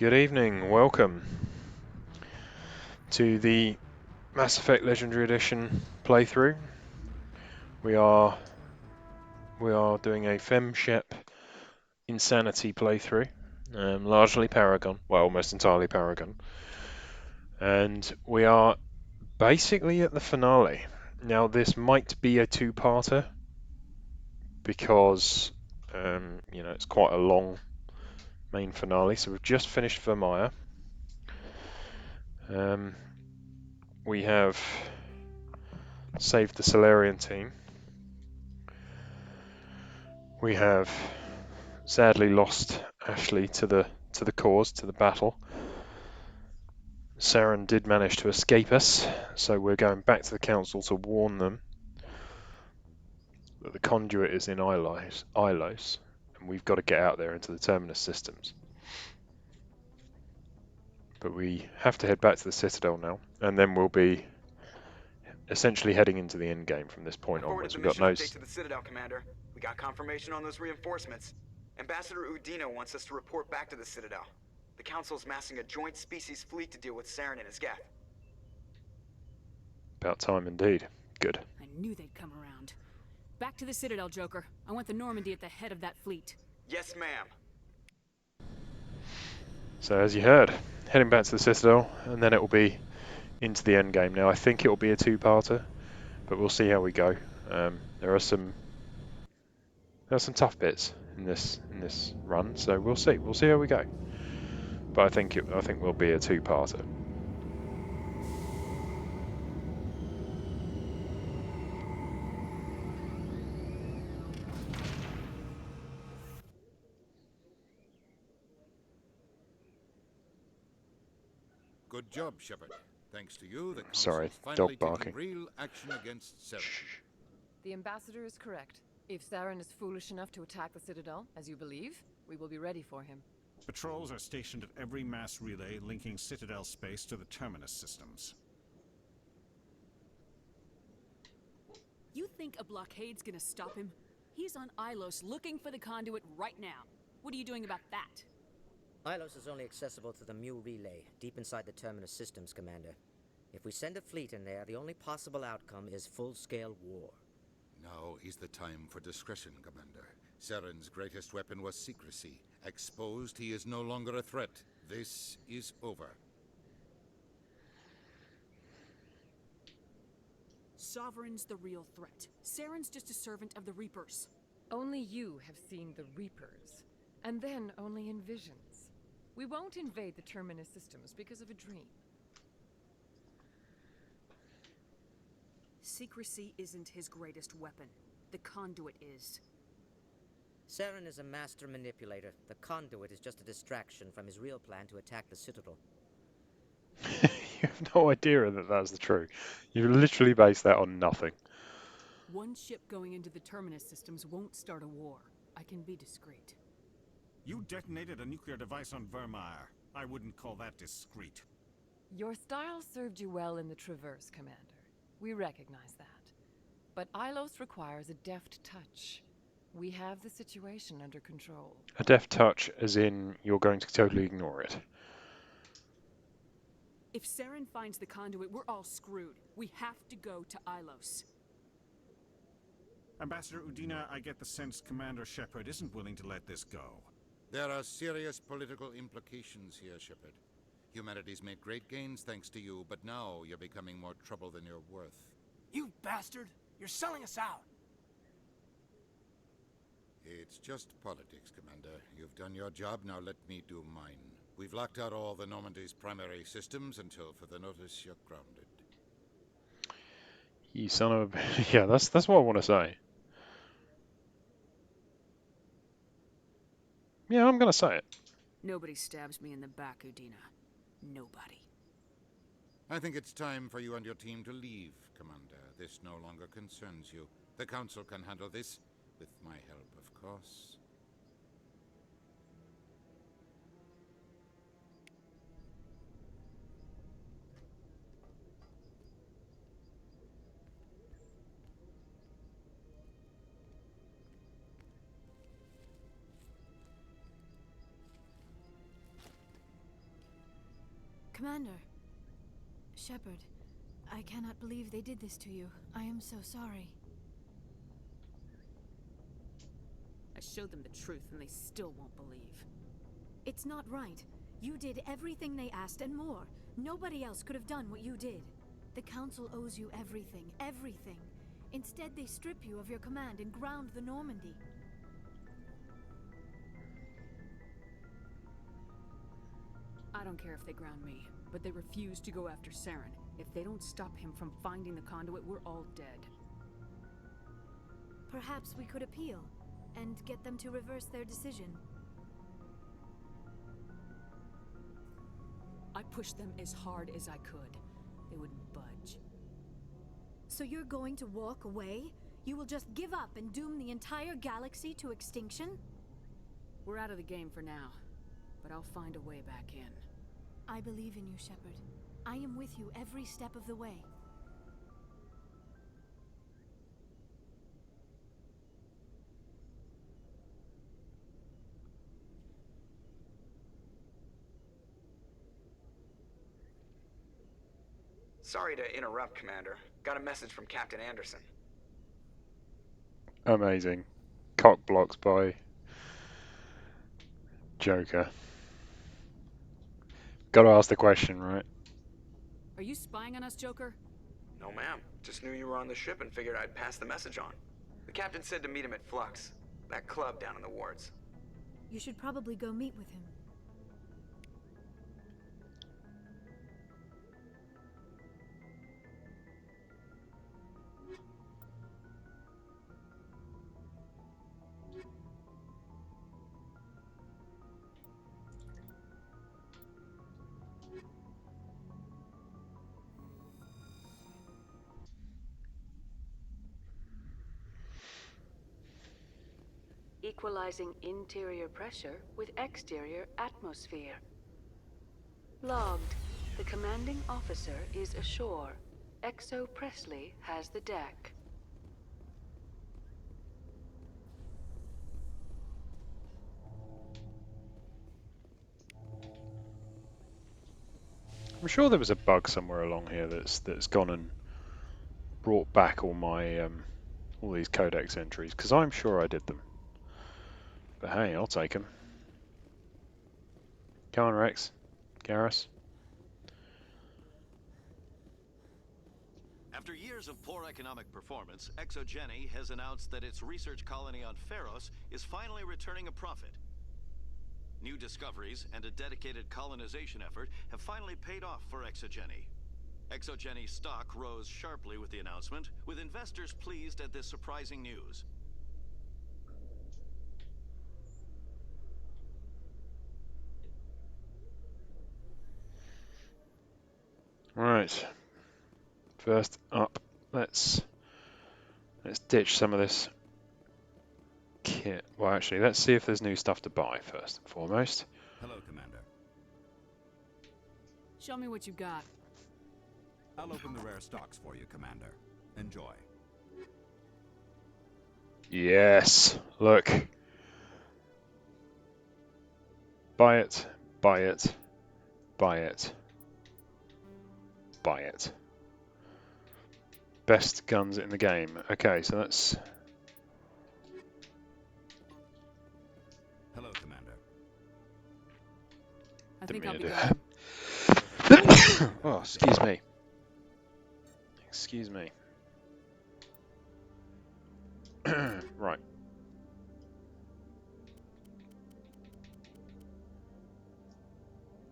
Good evening, welcome to the Mass Effect Legendary Edition playthrough. We are doing a FemShep Insanity playthrough, largely Paragon, well, almost entirely Paragon, and we are basically at the finale. Now, this might be a two-parter because it's quite a long main finale. So we've just finished Vermeer. We have saved the Solarian team. We have sadly lost Ashley to the cause, to the battle. Saren did manage to escape us, so we're going back to the council to warn them that the conduit is in Ilos, and we've got to get out there into the terminus systems. But we have to head back to the Citadel now, and then we'll be essentially heading into the end game from this point onwards. We've got no. Update to the Citadel, Commander. We got confirmation on those reinforcements. Ambassador Udina wants us to report back to the Citadel. The Council's massing a joint species fleet to deal with Saren and his geth. About time indeed. Good. I knew they'd come around. Back to the Citadel, Joker. I want the Normandy at the head of that fleet. Yes, ma'am. So as you heard, heading back to the Citadel, and then it will be into the end game. Now I think it will be a two-parter, but we'll see how we go. There are some tough bits in this run, so we'll see. We'll see how we go. But I think we'll be a two-parter. Good job, Shepard. Thanks to you, the Sorry, Council's dog finally barking. taking real action against Saren. The Ambassador is correct. If Saren is foolish enough to attack the Citadel, as you believe, we will be ready for him. Patrols are stationed at every mass relay linking Citadel space to the terminus systems. You think a blockade's gonna stop him? He's on Ilos looking for the conduit right now. What are you doing about that? Ilos is only accessible to the Mu relay, deep inside the terminus systems, Commander. If we send a fleet in there, the only possible outcome is full-scale war. Now is the time for discretion, Commander. Saren's greatest weapon was secrecy. Exposed, he is no longer a threat. This is over. Sovereign's the real threat. Saren's just a servant of the Reapers. Only you have seen the Reapers, and then only in visions. We won't invade the terminus systems because of a dream. Secrecy isn't his greatest weapon. The conduit is. Saren is a master manipulator. The conduit is just a distraction from his real plan to attack the Citadel. You have no idea that that's the truth. You literally base that on nothing. One ship going into the terminus systems won't start a war. I can be discreet. You detonated a nuclear device on Vermeer. I wouldn't call that discreet. Your style served you well in the Traverse, Commander. We recognize that. But Ilos requires a deft touch. We have the situation under control. A deft touch, as in you're going to totally ignore it. If Saren finds the conduit, we're all screwed. We have to go to Ilos. Ambassador Udina, I get the sense Commander Shepard isn't willing to let this go. There are serious political implications here, Shepard. Humanity's made great gains thanks to you, but now you're becoming more trouble than you're worth. You bastard! You're selling us out! It's just politics, Commander. You've done your job, now let me do mine. We've locked out all the Normandy's primary systems until further notice you're grounded. You son of a... Yeah, that's what I want to say. Yeah, I'm going to say it. Nobody stabs me in the back, Udina. Nobody. I think it's time for you and your team to leave, Commander. This no longer concerns you. The Council can handle this, with my help, of course. Commander. Shepard, I cannot believe they did this to you. I am so sorry. I showed them the truth and they still won't believe. It's not right. You did everything they asked and more. Nobody else could have done what you did. The Council owes you everything, everything. Instead, they strip you of your command and ground the Normandy. I don't care if they ground me, but they refuse to go after Saren. If they don't stop him from finding the conduit, we're all dead. Perhaps we could appeal, and get them to reverse their decision. I pushed them as hard as I could. They wouldn't budge. So you're going to walk away? You will just give up and doom the entire galaxy to extinction? We're out of the game for now, but I'll find a way back in. I believe in you, Shepard. I am with you every step of the way. Sorry to interrupt, Commander. Got a message from Captain Anderson. Amazing. Cock blocks by Joker. Gotta ask the question, right? Are you spying on us, Joker? No, ma'am. Just knew you were on the ship and figured I'd pass the message on. The captain said to meet him at Flux, that club down in the wards. You should probably go meet with him. Equalizing interior pressure with exterior atmosphere. Logged. The commanding officer is ashore. Exo Presley has the deck. I'm sure there was a bug somewhere along here that's gone and brought back all my all these codex entries, because I'm sure I did them. But hey, I'll take them. Come on, Rex. Garrus. After years of poor economic performance, ExoGeni has announced that its research colony on Pharos is finally returning a profit. New discoveries and a dedicated colonization effort have finally paid off for ExoGeni. ExoGeni stock rose sharply with the announcement, with investors pleased at this surprising news. Right. First up, let's ditch some of this kit. Well, actually, let's see if there's new stuff to buy first and foremost. Hello, Commander. Show me what you got. I'll open the rare stocks for you, Commander. Enjoy. Yes. Look. Buy it. Buy it. Buy it. Buy it. Best guns in the game. Okay, so that's... Hello, Commander. I think Didn't I'll mean be to going. do Oh, excuse me. Excuse me. Right.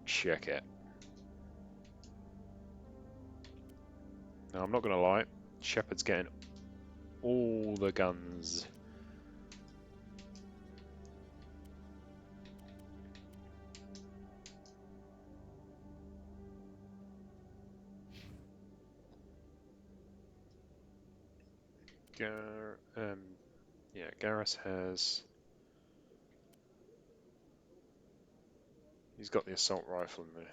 Check it. Now, I'm not going to lie. Shepard's getting all the guns. Yeah, Garrus has... He's got the assault rifle and the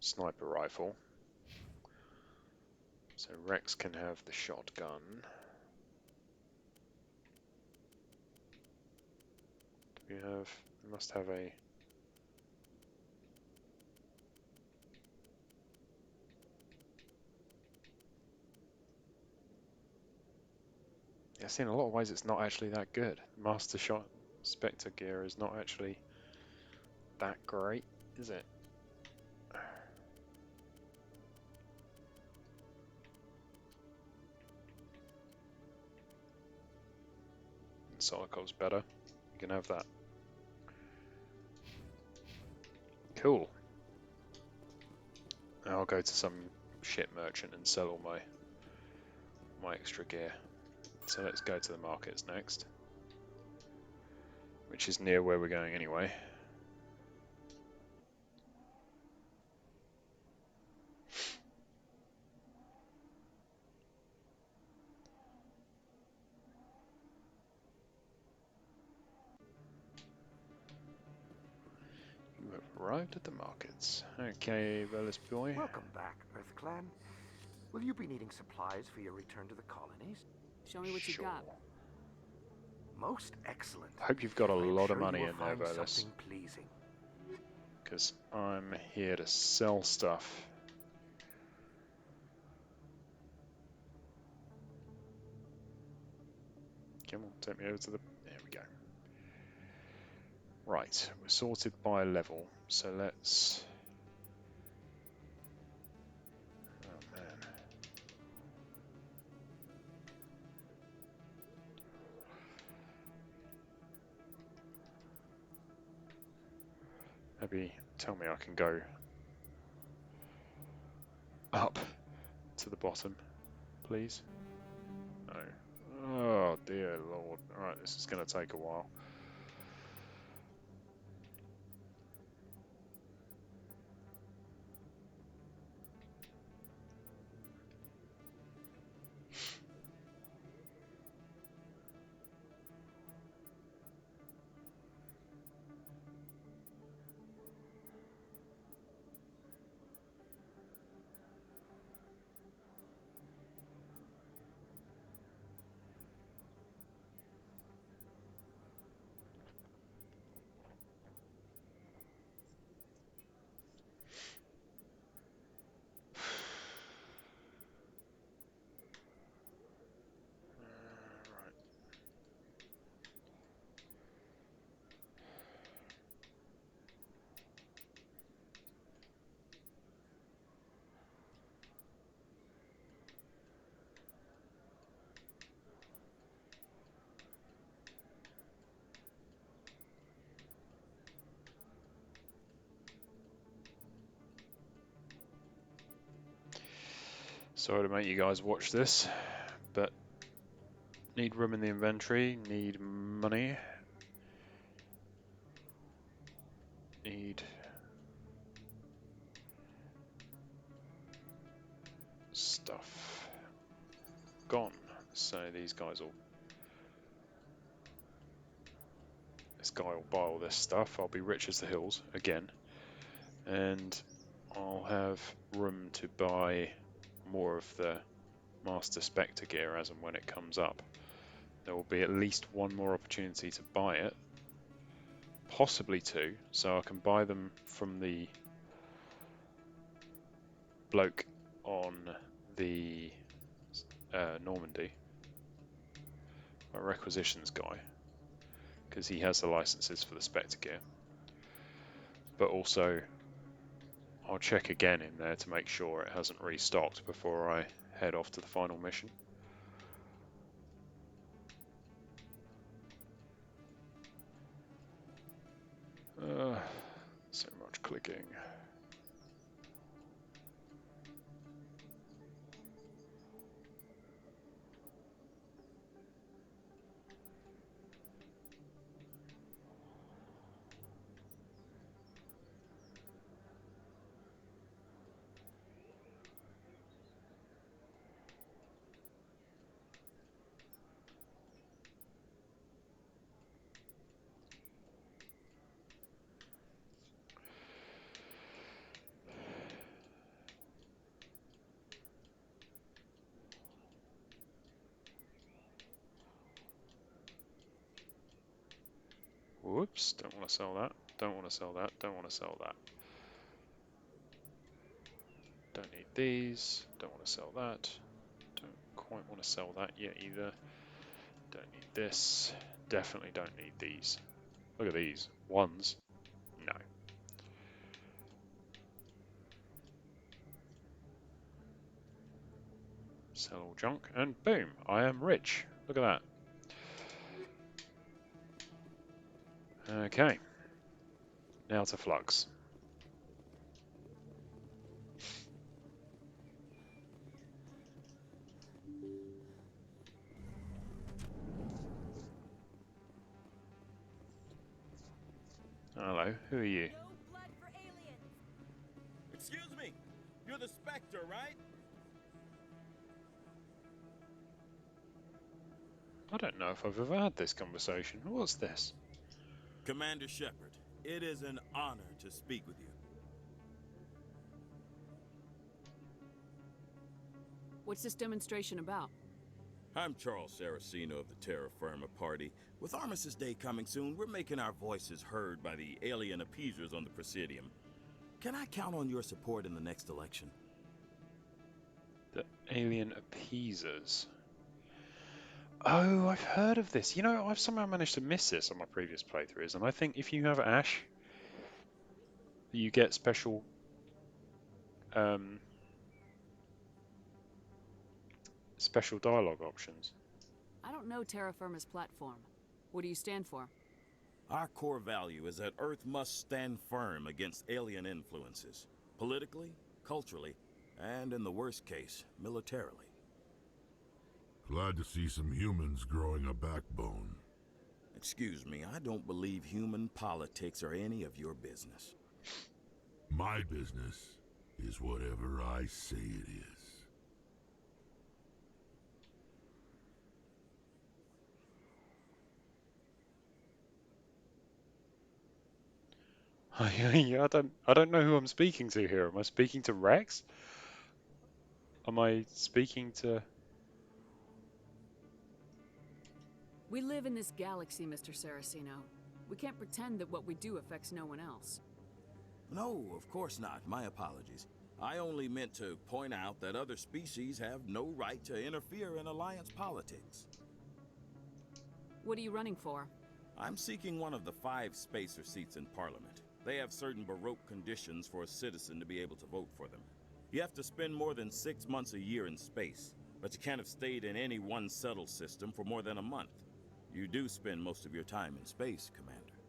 sniper rifle. So Rex can have the shotgun. Do we have... We must have a... guess in a lot of ways it's not actually that good. Master Shot Spectre gear is not actually that great, is it? Solikov's better. You can have that. Cool. Now I'll go to some ship merchant and sell all my extra gear. So let's go to the markets next, which is near where we're going anyway. You have arrived at the markets. Okay, Velas boy. Welcome back, Earth Clan. Will you be needing supplies for your return to the colonies? Show me what you got. Most excellent. I hope you've got a I am lot sure of money you will in there, find Velas, something pleasing. because I'm here to sell stuff. Come on, take me over to the... There we go. Right, we're sorted by level, so let's... Oh man. Maybe tell me I can go up to the bottom, please. No. Oh dear lord. Alright, this is going to take a while. Sorry to make you guys watch this, but need room in the inventory, need money, need stuff. Gone. So these guys will... This guy will buy all this stuff. I'll be rich as the hills again. And I'll have room to buy more of the Master Spectre gear as and when it comes up. There will be at least one more opportunity to buy it. Possibly two. So I can buy them from the bloke on the Normandy. My requisitions guy. Because he has the licenses for the Spectre gear. But also, I'll check again in there to make sure it hasn't restocked before I head off to the final mission. So much clicking. Whoops, don't want to sell that, don't want to sell that, don't want to sell that. Don't need these, don't want to sell that. Don't quite want to sell that yet either. Don't need this. Definitely don't need these. Look at these. Ones. No. Sell all junk, and boom, I am rich. Look at that. Okay. Now to Flux. Hello, who are you? Excuse me, you're the Spectre, right? I don't know if I've ever had this conversation. What's this? Commander Shepard, it is an honor to speak with you. What's this demonstration about? I'm Charles Saraceno of the Terra Firma Party. With Armistice Day coming soon, we're making our voices heard by the alien appeasers on the Presidium. Can I count on your support in the next election? The alien appeasers. Oh, I've heard of this. You know, I've somehow managed to miss this on my previous playthroughs, and I think if you have Ash, you get special special dialogue options. I don't know Terra Firma's platform. What do you stand for? Our core value is that Earth must stand firm against alien influences, politically, culturally, and in the worst case, militarily. Glad to see some humans growing a backbone. Excuse me, I don't believe human politics are any of your business. My business is whatever I say it is. I don't know who I'm speaking to here. Am I speaking to Rex? Am I speaking to... We live in this galaxy, Mr. Saraceno. We can't pretend that what we do affects no one else. No, of course not. My apologies. I only meant to point out that other species have no right to interfere in alliance politics. What are you running for? I'm seeking one of the 5 spacer seats in Parliament. They have certain baroque conditions for a citizen to be able to vote for them. You have to spend more than 6 months a year in space, but you can't have stayed in any one settled system for more than a month. You do spend most of your time in space, Commander.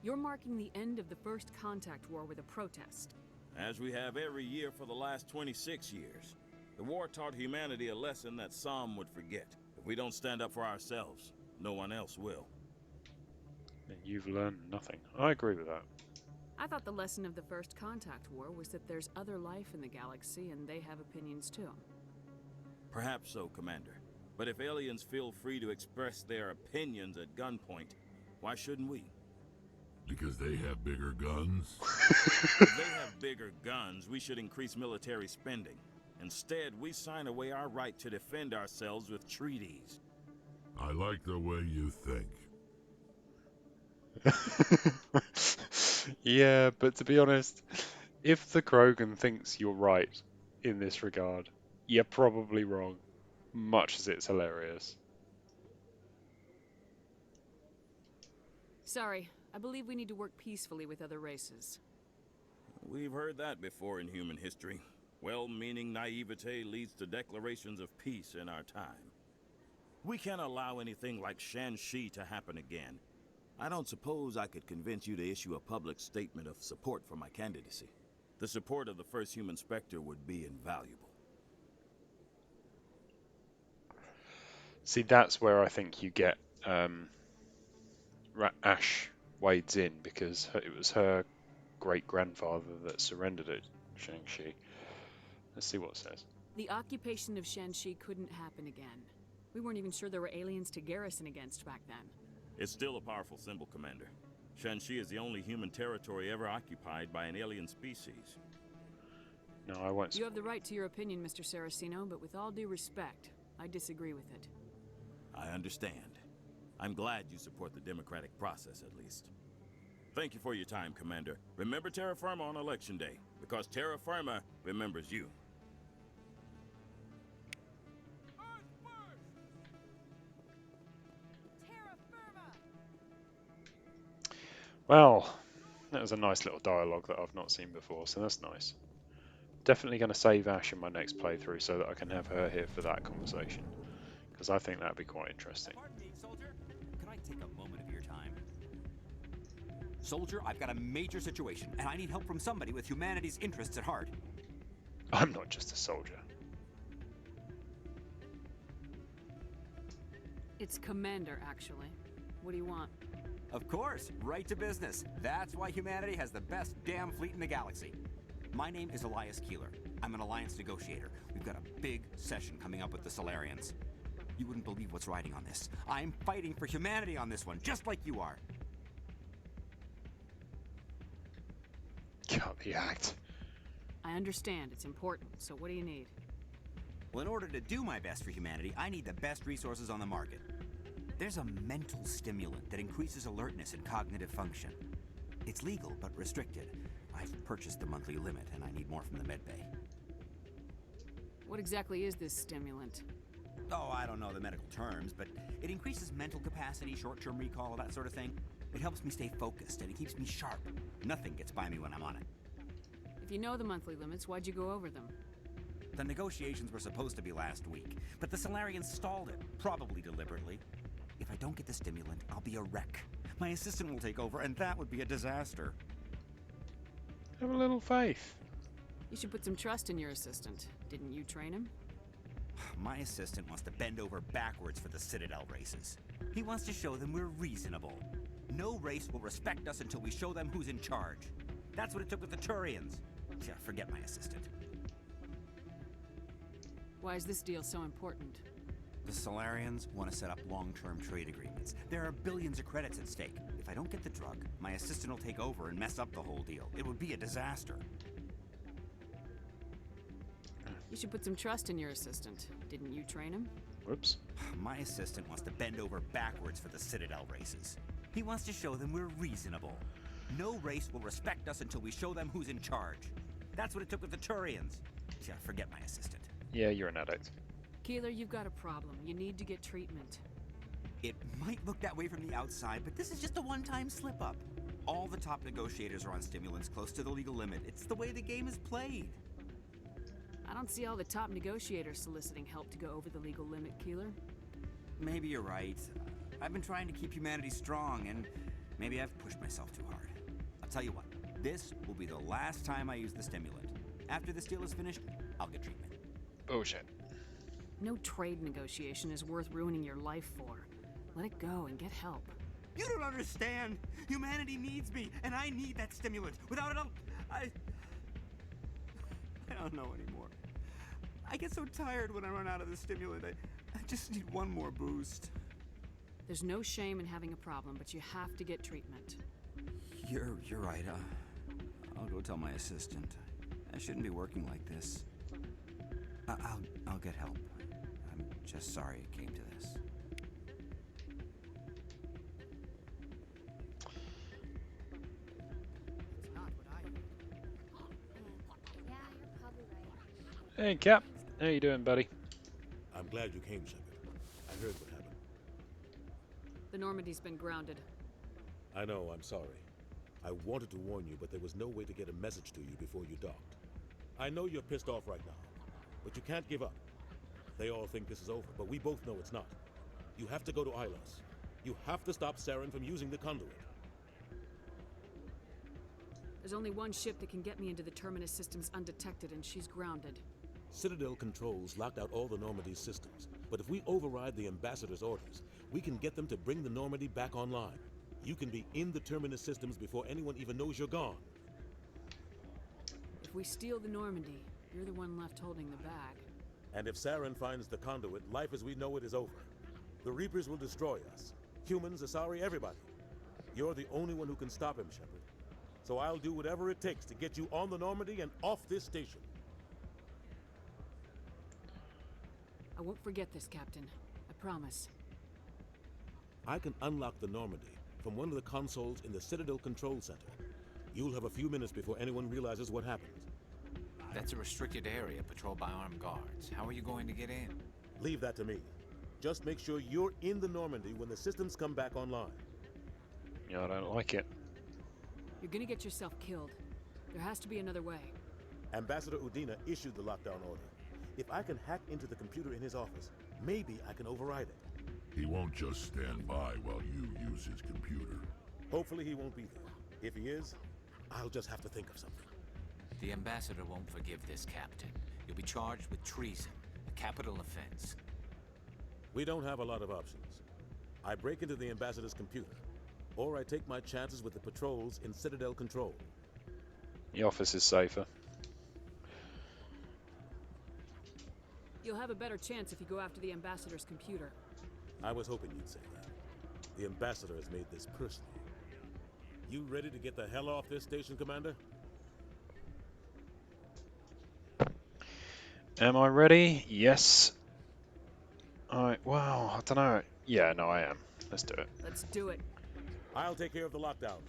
You're marking the end of the first contact war with a protest. As we have every year for the last 26 years. The war taught humanity a lesson that some would forget. If we don't stand up for ourselves, no one else will. You've learned nothing. I agree with that. I thought the lesson of the first contact war was that there's other life in the galaxy and they have opinions too. Perhaps so, Commander. But if aliens feel free to express their opinions at gunpoint, why shouldn't we? Because they have bigger guns? If they have bigger guns, we should increase military spending. Instead, we sign away our right to defend ourselves with treaties. I like the way you think. Yeah, but to be honest, if the Krogan thinks you're right in this regard, you're probably wrong, much as it's hilarious. Sorry, I believe we need to work peacefully with other races. We've heard that before in human history. Well-meaning naivete leads to declarations of peace in our time. We can't allow anything like Shan-Shi to happen again. I don't suppose I could convince you to issue a public statement of support for my candidacy. The support of the first human Spectre would be invaluable. See, that's where I think you get Ash wades in, because it was her great-grandfather that surrendered at Shang-Chi. Let's see what it says. The occupation of Shan-Shi couldn't happen again. We weren't even sure there were aliens to garrison against back then. It's still a powerful symbol, Commander. Shan-Shi is the only human territory ever occupied by an alien species. No, I won't. You have the right to your opinion, Mr. Saraceno, but with all due respect, I disagree with it. I understand. I'm glad you support the democratic process, at least. Thank you for your time, Commander. Remember Terra Firma on Election Day, because Terra Firma remembers you. Well, that was a nice little dialogue that I've not seen before, so that's nice. Definitely going to save Ash in my next playthrough so that I can have her here for that conversation, because I think that'd be quite interesting. Pardon me, soldier. Could I take a moment of your time? Soldier, I've got a major situation, and I need help from somebody with humanity's interests at heart. I'm not just a soldier. It's Commander, actually. What do you want? Of course, right to business. That's why humanity has the best damn fleet in the galaxy. My name is Elias Keeler. I'm an alliance negotiator. We've got a big session coming up with the Solarians. You wouldn't believe what's riding on this. I'm fighting for humanity on this one, just like you are. Cut the act. I understand, it's important, so what do you need? Well, in order to do my best for humanity, I need the best resources on the market. There's a mental stimulant that increases alertness and cognitive function. It's legal, but restricted. I've purchased the monthly limit, and I need more from the medbay. What exactly is this stimulant? Oh, I don't know the medical terms, but it increases mental capacity, short-term recall, that sort of thing. It helps me stay focused, and it keeps me sharp. Nothing gets by me when I'm on it. If you know the monthly limits, why'd you go over them? The negotiations were supposed to be last week, but the Solarians stalled it, probably deliberately. If I don't get the stimulant, I'll be a wreck. My assistant will take over, and that would be a disaster. Have a little faith. You should put some trust in your assistant. Didn't you train him? My assistant wants to bend over backwards for the Citadel races. He wants to show them we're reasonable. No race will respect us until we show them who's in charge. That's what it took with the Turians. Yeah, forget my assistant. Why is this deal so important? The Solarians want to set up long-term trade agreements. There are billions of credits at stake. If I don't get the drug, my assistant will take over and mess up the whole deal. It would be a disaster. You should put some trust in your assistant. Didn't you train him? Whoops. My assistant wants to bend over backwards for the Citadel races. He wants to show them we're reasonable. No race will respect us until we show them who's in charge. That's what it took with the Turians. Yeah, forget my assistant. Yeah, you're an addict. Keeler, you've got a problem. You need to get treatment. It might look that way from the outside, but this is just a one-time slip-up. All the top negotiators are on stimulants close to the legal limit. It's the way the game is played. I don't see all the top negotiators soliciting help to go over the legal limit, Keeler. Maybe you're right. I've been trying to keep humanity strong, and maybe I've pushed myself too hard. I'll tell you what, this will be the last time I use the stimulant. After this deal is finished, I'll get treatment. Bullshit. No trade negotiation is worth ruining your life for. Let it go and get help. You don't understand. Humanity needs me, and I need that stimulant. Without it, I don't know anymore. I get so tired when I run out of the stimulant. I just need one more boost. There's no shame in having a problem, but you have to get treatment. You're right. I'll go tell my assistant. I shouldn't be working like this. I'll get help. I'm just sorry it came to this. Hey, Cap. How you doing, buddy? I'm glad you came, Shepard. I heard what happened. The Normandy's been grounded. I know, I'm sorry. I wanted to warn you, but there was no way to get a message to you before you docked. I know you're pissed off right now, but you can't give up. They all think this is over, but we both know it's not. You have to go to Ilos. You have to stop Saren from using the conduit. There's only one ship that can get me into the Terminus systems undetected, and she's grounded. Citadel controls locked out all the Normandy's systems, but if we override the ambassador's orders, we can get them to bring the Normandy back online. You can be in the Terminus systems before anyone even knows you're gone. If we steal the Normandy, you're the one left holding the bag. And if Saren finds the conduit, life as we know it is over. The Reapers will destroy us. Humans, Asari, everybody. You're the only one who can stop him, Shepard. So I'll do whatever it takes to get you on the Normandy and off this station. I won't forget this, Captain. I promise. I can unlock the Normandy from one of the consoles in the Citadel Control Center. You'll have a few minutes before anyone realizes what happened. That's a restricted area patrolled by armed guards. How are you going to get in? Leave that to me. Just make sure you're in the Normandy when the systems come back online. Yeah, I don't like it. You're gonna get yourself killed. There has to be another way. Ambassador Udina issued the lockdown order. If I can hack into the computer in his office, maybe I can override it. He won't just stand by while you use his computer. Hopefully he won't be there. If he is, I'll just have to think of something. The ambassador won't forgive this, Captain. You'll be charged with treason, a capital offense. We don't have a lot of options. I break into the ambassador's computer, or I take my chances with the patrols in Citadel control. The office is safer. You'll have a better chance if you go after the ambassador's computer. I was hoping you'd say that. The ambassador has made this personal. You ready to get the hell off this station, Commander? Am I ready? Yes. Wow, I don't know. Yeah, no, I am. Let's do it. Let's do it. I'll take care of the lockdown.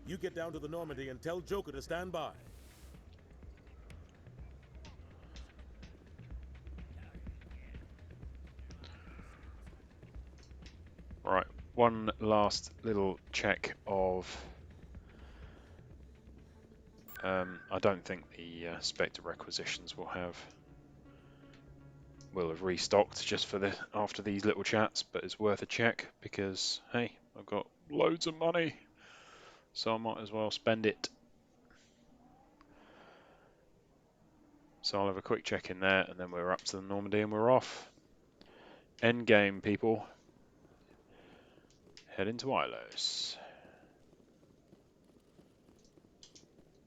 You get down to the Normandy and tell Joker to stand by. Right, one last little check of... I don't think the Spectre requisitions will have restocked just for the after these little chats, but it's worth a check because hey, I've got loads of money, so I might as well spend it. So I'll have a quick check in there, and then we're up to the Normandy and we're off. End game, people. Head into Ilos.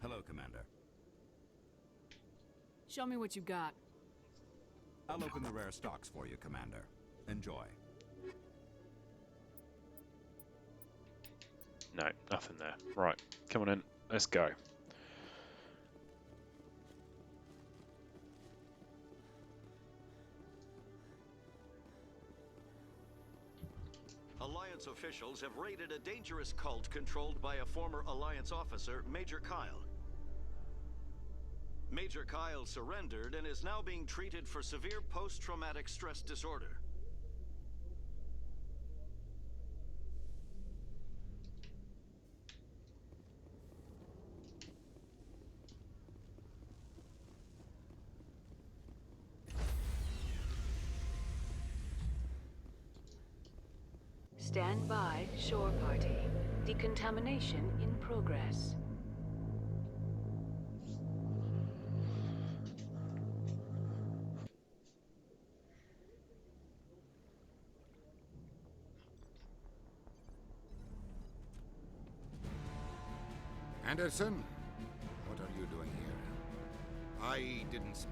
Hello, Commander. Show me what you got. I'll open the rare stocks for you, Commander. Enjoy. No, nothing there. Right, come on in. Let's go. Alliance officials have raided a dangerous cult controlled by a former Alliance officer, Major Kyle. Major Kyle surrendered and is now being treated for severe post-traumatic stress disorder. Stand by, shore party. Decontamination in progress. Anderson, what are you doing here? I didn't...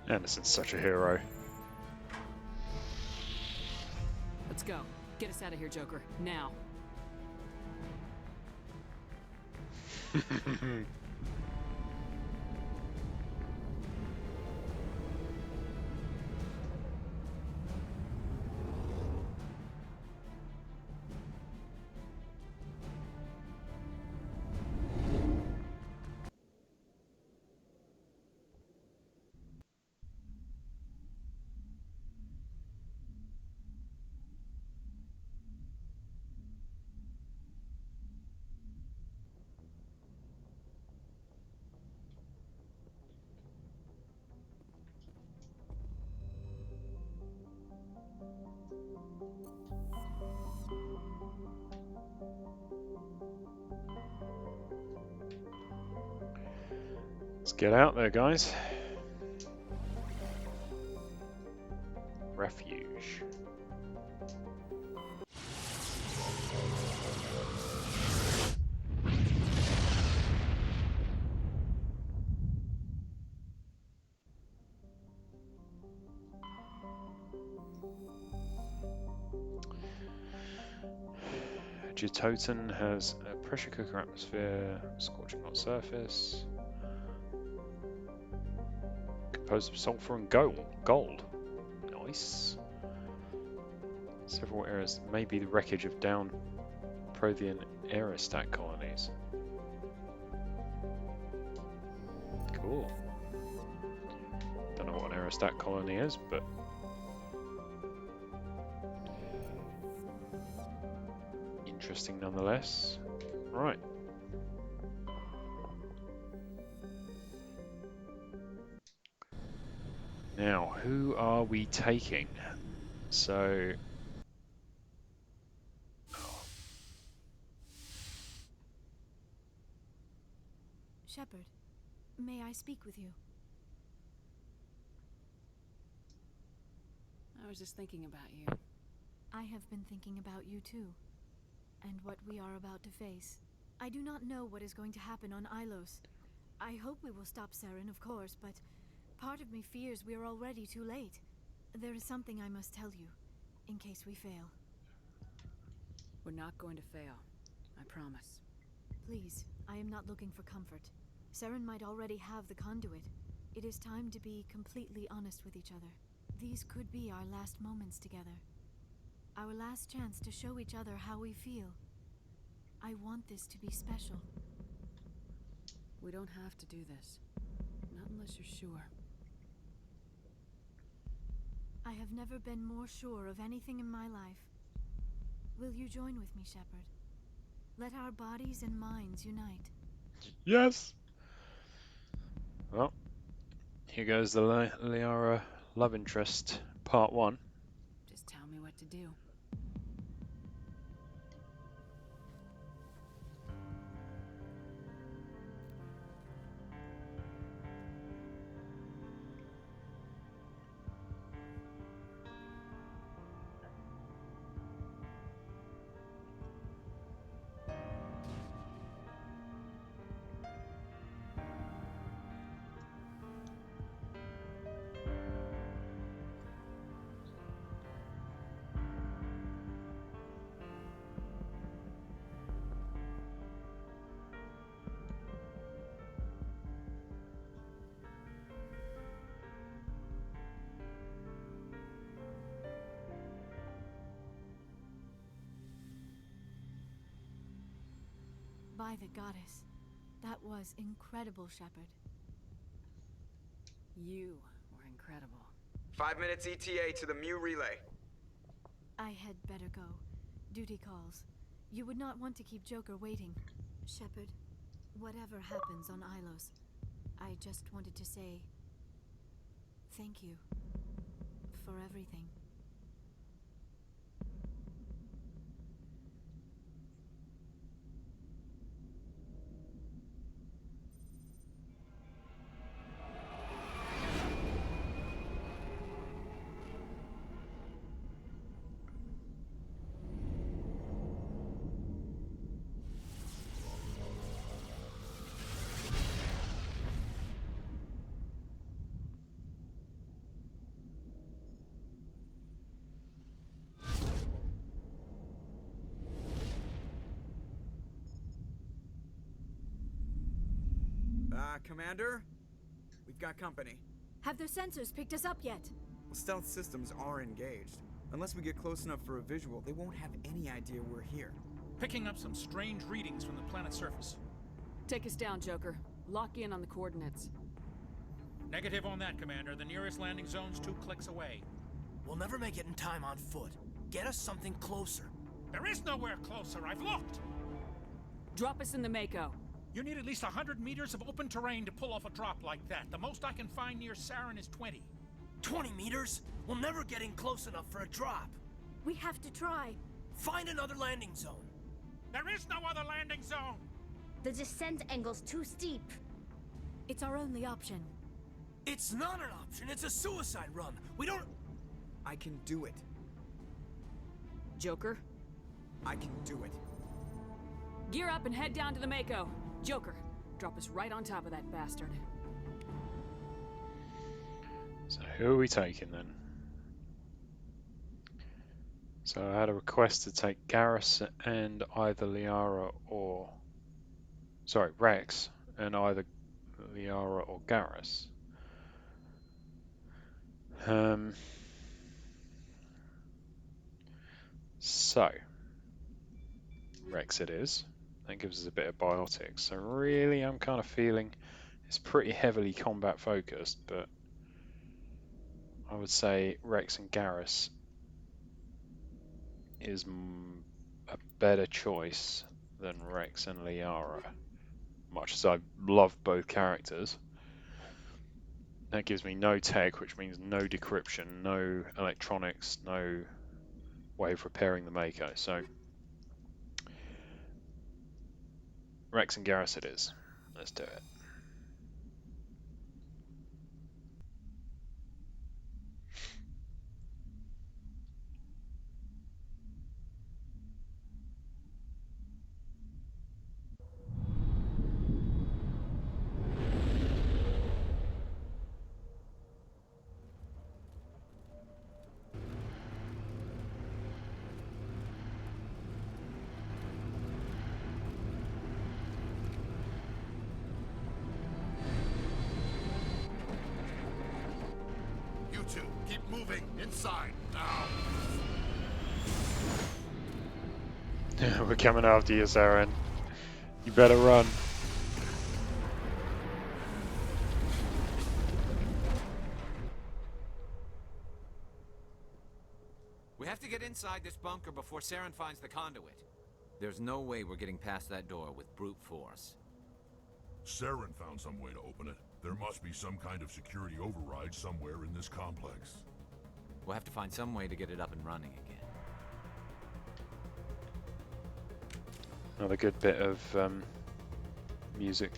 Anderson's such a hero. Let's go. Get us out of here, Joker. Now. Let's get out there, guys. Refuge. Jitoten has a pressure cooker atmosphere, scorching hot surface, composed of sulfur and gold. Nice. Several areas, maybe the wreckage of down Prothean aerostat colonies. Cool. Don't know what an nearest that colony is, but interesting nonetheless. Right. Now, who are we taking? So, Shepard, may I speak with you? I was just thinking about you. I have been thinking about you too, and what we are about to face. I do not know what is going to happen on Ilos. I hope we will stop Saren, of course, but part of me fears we are already too late. There is something I must tell you, in case we fail. We're not going to fail. I promise. Please, I am not looking for comfort. Saren might already have the conduit. It is time to be completely honest with each other. These could be our last moments together. Our last chance to show each other how we feel. I want this to be special. We don't have to do this. Not unless you're sure. I have never been more sure of anything in my life. Will you join with me, Shepard? Let our bodies and minds unite. yes! Well, here goes the Liara love interest, part 1. Just tell me what to do. By the goddess. That was incredible, Shepard. You were incredible. 5 minutes ETA to the Mu relay. I had better go. Duty calls. You would not want to keep Joker waiting. Shepard, whatever happens on Ilos, I just wanted to say thank you for everything. Commander? We've got company. Have their sensors picked us up yet? Well, stealth systems are engaged. Unless we get close enough for a visual, they won't have any idea we're here. Picking up some strange readings from the planet's surface. Take us down, Joker. Lock in on the coordinates. Negative on that, Commander. The nearest landing zone's 2 clicks away. We'll never make it in time on foot. Get us something closer. There is nowhere closer. I've looked. Drop us in the Mako. You need at least 100 meters of open terrain to pull off a drop like that. The most I can find near Saren is 20. 20 meters? We'll never get in close enough for a drop. We have to try. Find another landing zone. There is no other landing zone! The descent angle's too steep. It's our only option. It's not an option. It's a suicide run. We don't... I can do it. Joker? I can do it. Gear up and head down to the Mako. Joker, drop us right on top of that bastard. So who are we taking then? So I had a request to take Garrus and either Liara or... Sorry, Rex and either Liara or Garrus. So, Rex it is. That gives us a bit of biotics. So really I'm kind of feeling it's pretty heavily combat focused, but would say Rex and Garrus is a better choice than Rex and Liara. Much as I love both characters, that gives me no tech, which means no decryption, no electronics, no way of repairing the Mako. So Rex and Garrus it is. Let's do it. You two, keep moving inside now. We're coming after you, Saren. You better run. We have to get inside this bunker before Saren finds the conduit. There's no way we're getting past that door with brute force. Saren found some way to open it. There must be some kind of security override somewhere in this complex. We'll have to find some way to get it up and running again. Another good bit of music.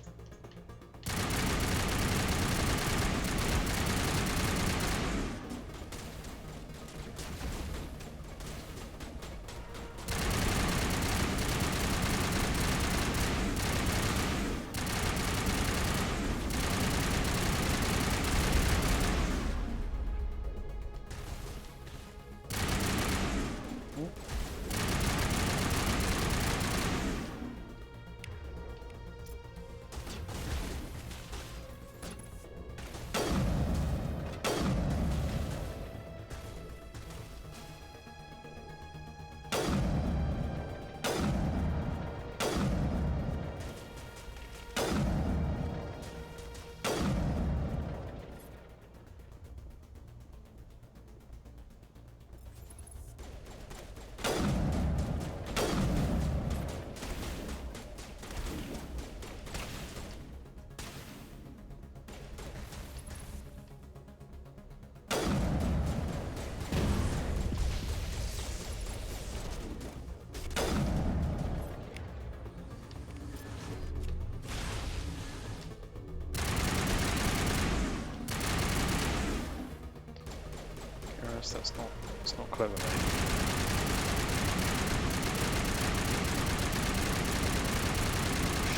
That's not clever, mate.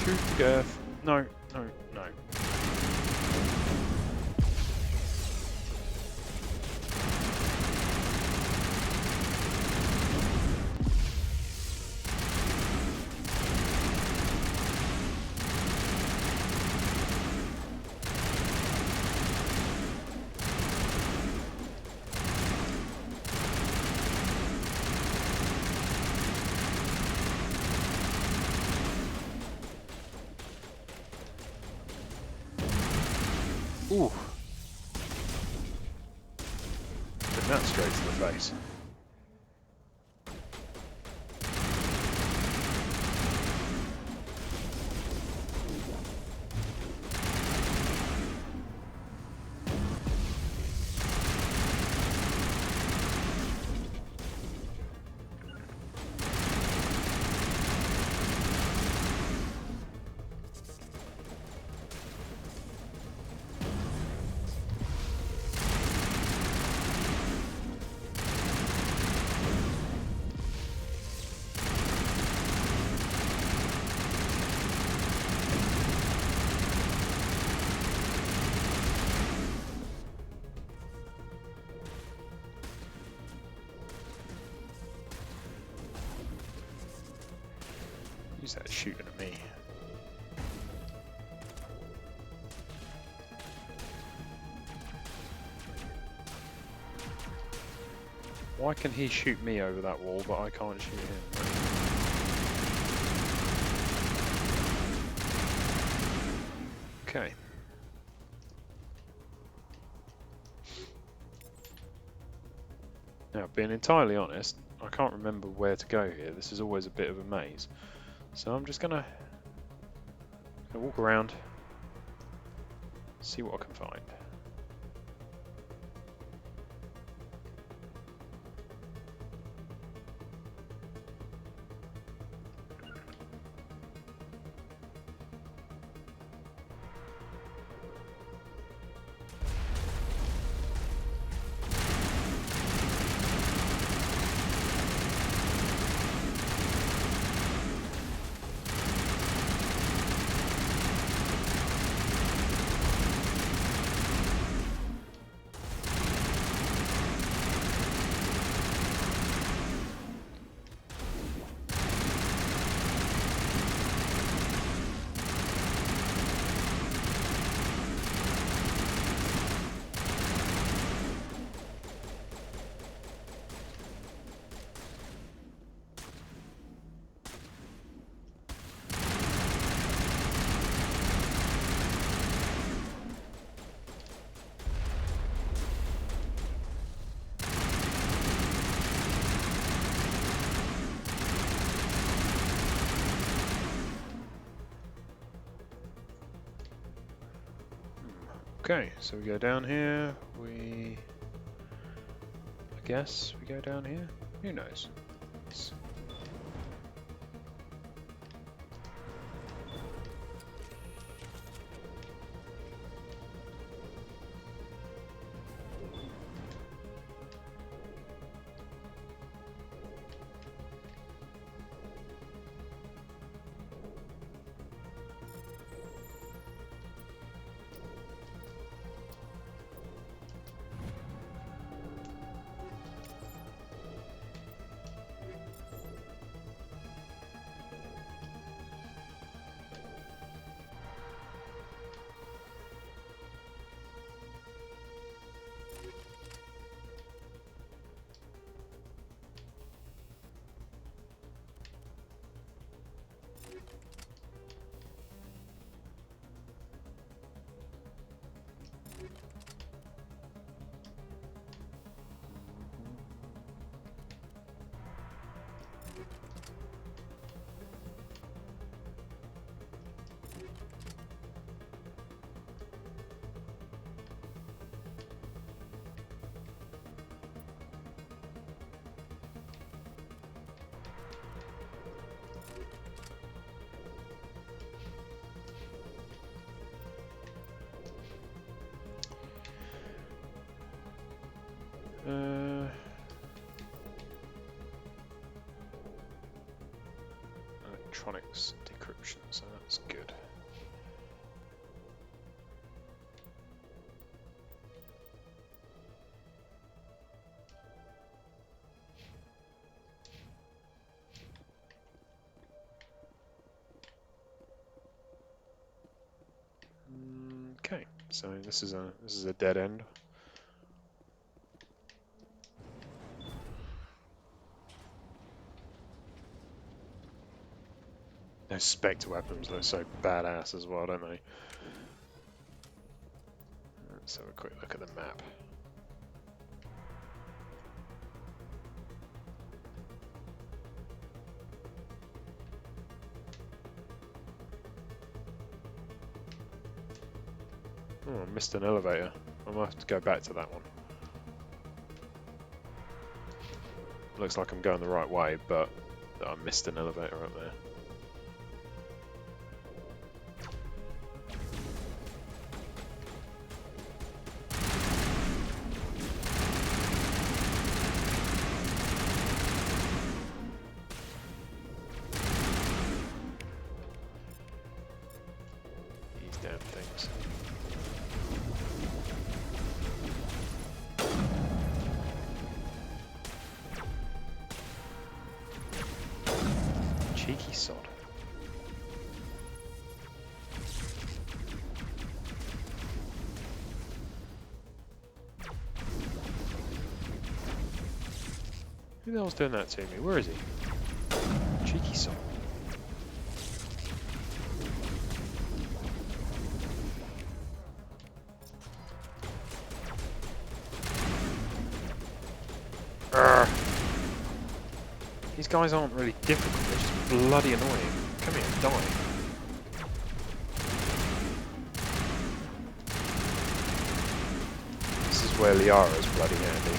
Shoot, Girth. No, no, no. Ooh. Putting that straight to the face. Who's that shooting at me? Why can he shoot me over that wall, but I can't shoot him? Okay. Now, being entirely honest, I can't remember where to go here. This is always a bit of a maze. So I'm just gonna walk around, see what I can find. Okay, so we go down here, I guess we go down here? Who knows? Electronics decryption, so that's good. Okay, so this is a dead end. Those Spectre weapons look so badass as well, don't they? Let's have a quick look at the map. Oh, I missed an elevator. I might have to go back to that one. Looks like I'm going the right way, but I missed an elevator up there. These damn things. Cheeky sod. Who the hell's doing that to me? Where is he? Cheeky sod. Urgh. These guys aren't really difficult, they're just bloody annoying. Come here, die. This is where Liara's bloody handy.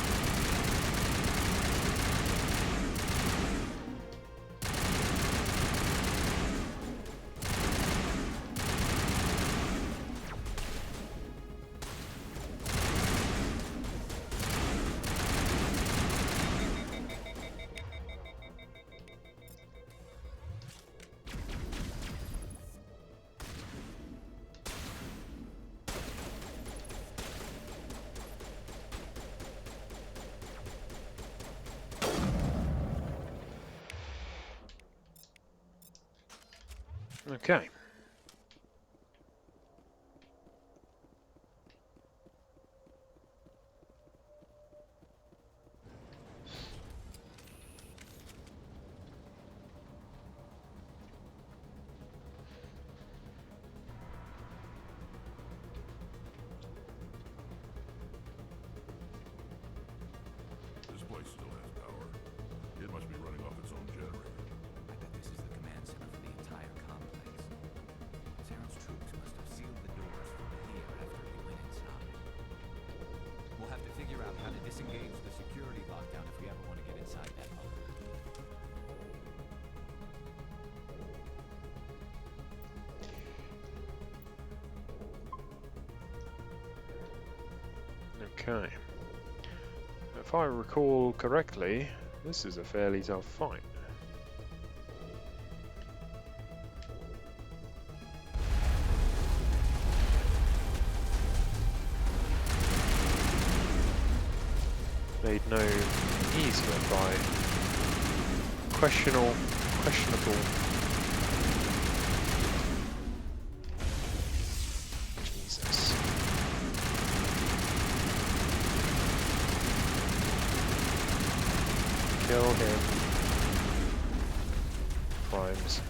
Okay. This place still has power. It must be running off its own generator. I bet this is the command center for the entire complex. Saren's troops must have sealed the doors from here after we went inside. We'll have to figure out how to disengage the security lockdown if we ever want to get inside that bunker. Okay. If I recall correctly, this is a fairly tough fight. Made no easier by questionable. Jesus. Kill him. Primes.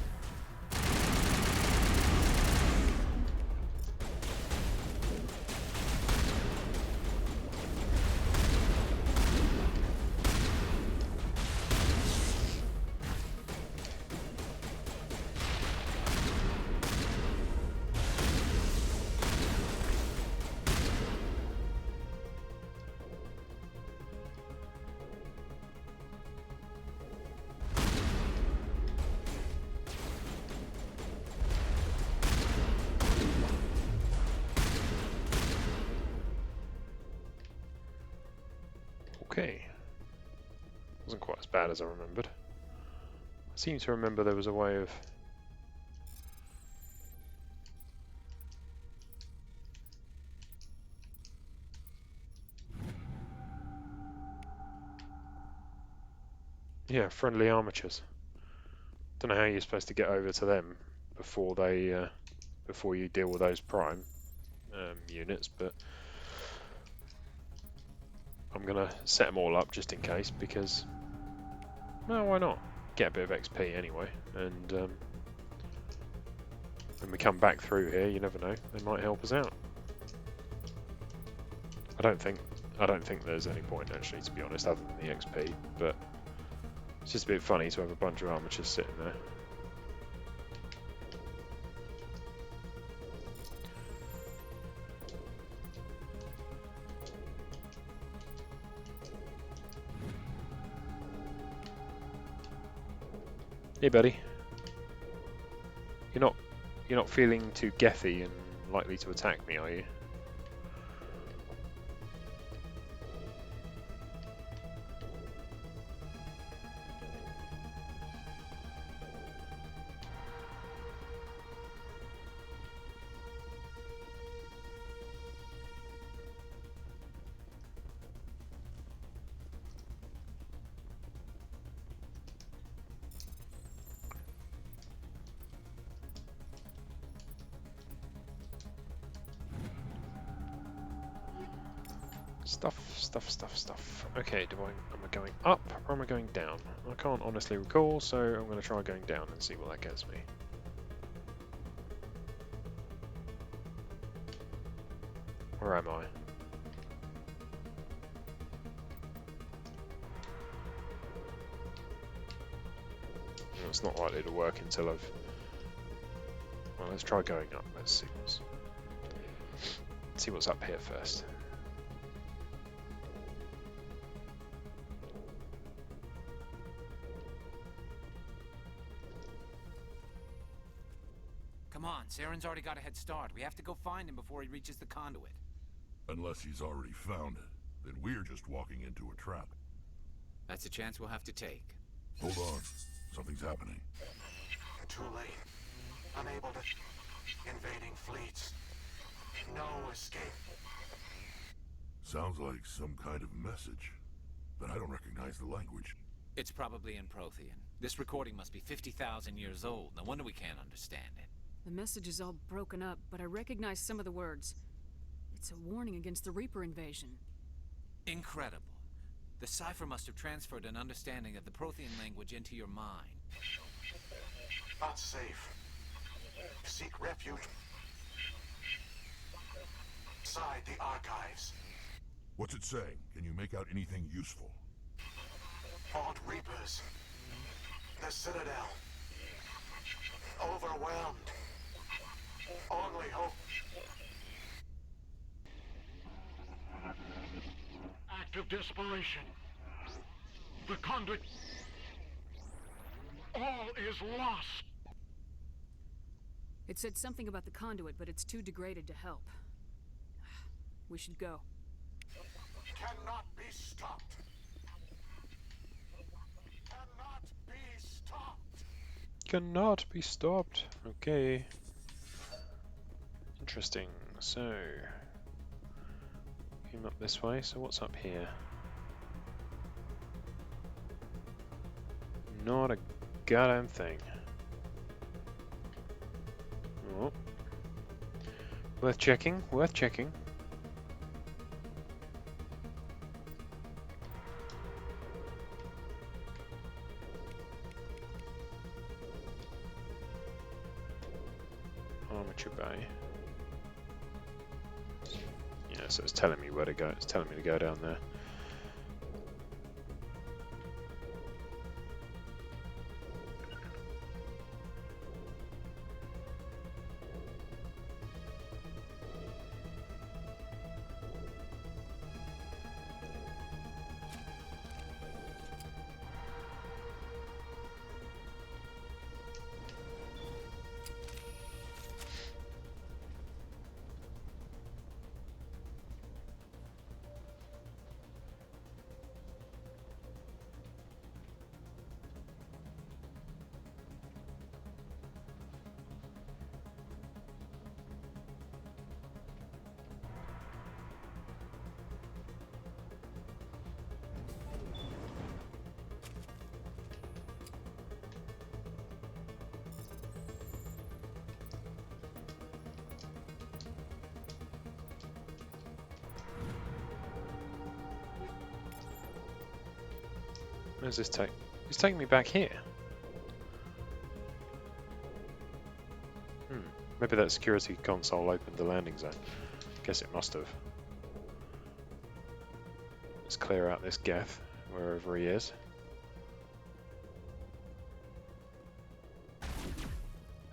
Okay. Wasn't quite as bad as I remembered. I seem to remember there was a way of... Yeah, friendly armatures. Don't know how you're supposed to get over to them before they, before you deal with those prime units, but I'm gonna set them all up just in case because, well, why not? Get a bit of XP anyway, and when we come back through here, you never know, they might help us out. I don't think there's any point actually, to be honest, other than the XP, but it's just a bit funny to have a bunch of armatures sitting there. Hey buddy. You're not feeling too gethy and likely to attack me, are you? Stuff. Okay, am I going up or am I going down? I can't honestly recall, so I'm going to try going down and see what that gets me. Where am I? It's not likely to work until I've... Well, let's try going up. Let's see what's up here first. Come on, Saren's already got a head start. We have to go find him before he reaches the conduit. Unless he's already found it, then we're just walking into a trap. That's a chance we'll have to take. Hold on. Something's happening. Too late. Unable to... Invading fleets. No escape. Sounds like some kind of message, but I don't recognize the language. It's probably in Prothean. This recording must be 50,000 years old. No wonder we can't understand it. The message is all broken up, but I recognize some of the words. It's a warning against the Reaper invasion. Incredible. The cipher must have transferred an understanding of the Prothean language into your mind. Not safe. Seek refuge inside the archives. What's it saying? Can you make out anything useful? Fought Reapers. The Citadel. Overwhelmed. Only hope. Act of desperation. The conduit. All is lost. It said something about the conduit, but it's too degraded to help. We should go. Cannot be stopped. Cannot be stopped. Cannot be stopped. Okay. Interesting. So, came up this way. So what's up here? Not a goddamn thing. Oh. Worth checking. Worth checking. Armature bay. Yeah, so it's telling me where to go. It's telling me to go down there. Where's this take? It's taking me back here. Maybe that security console opened the landing zone. Guess it must have. Let's clear out this Geth, wherever he is.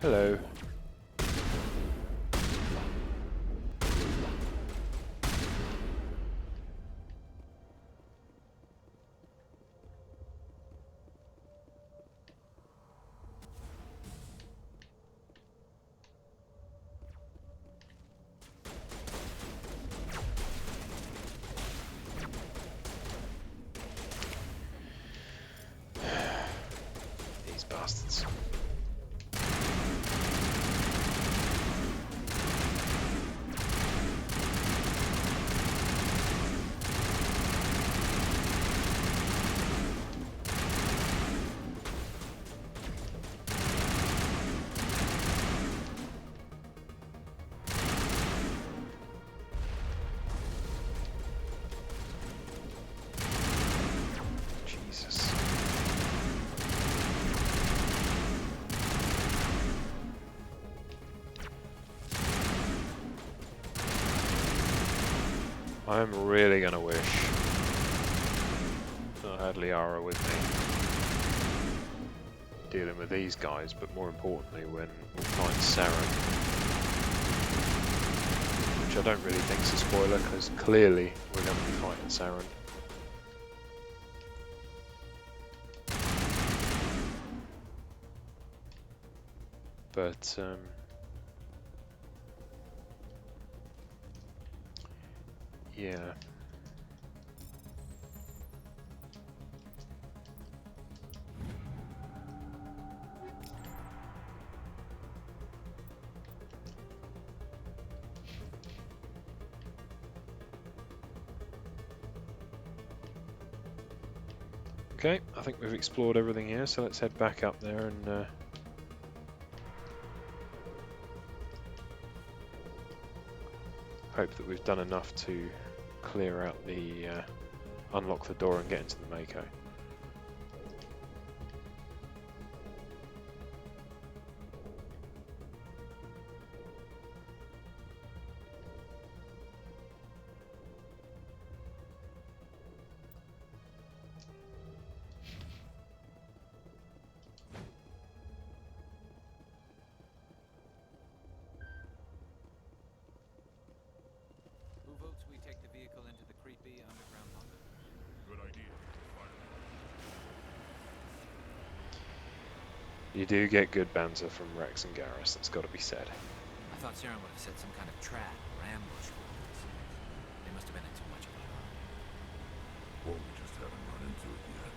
Hello. These bastards. Jesus. I'm really gonna wish I had Liara with me. dealing with these guys, but more importantly when we'll find Saren. Which I don't really think is a spoiler, because clearly we're going to be fighting Saren. But, yeah. Okay, I think we've explored everything here, so let's head back up there and hope that we've done enough to clear out the unlock the door and get into the Mako. Who votes we take the vehicle into the creepy underground bunker? Good idea. You do get good banter from Rex and Garrus, that's got to be said. I thought Saren would have set some kind of trap or ambush for us. They must have been in too much of a hurry. Or we just haven't run into it yet.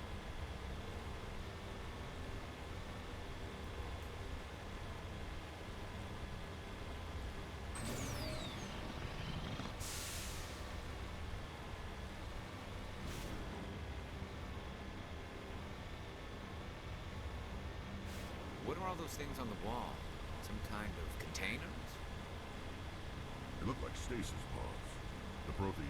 What are all those things on the wall? Some kind of containers? They look like stasis pods. The proteins.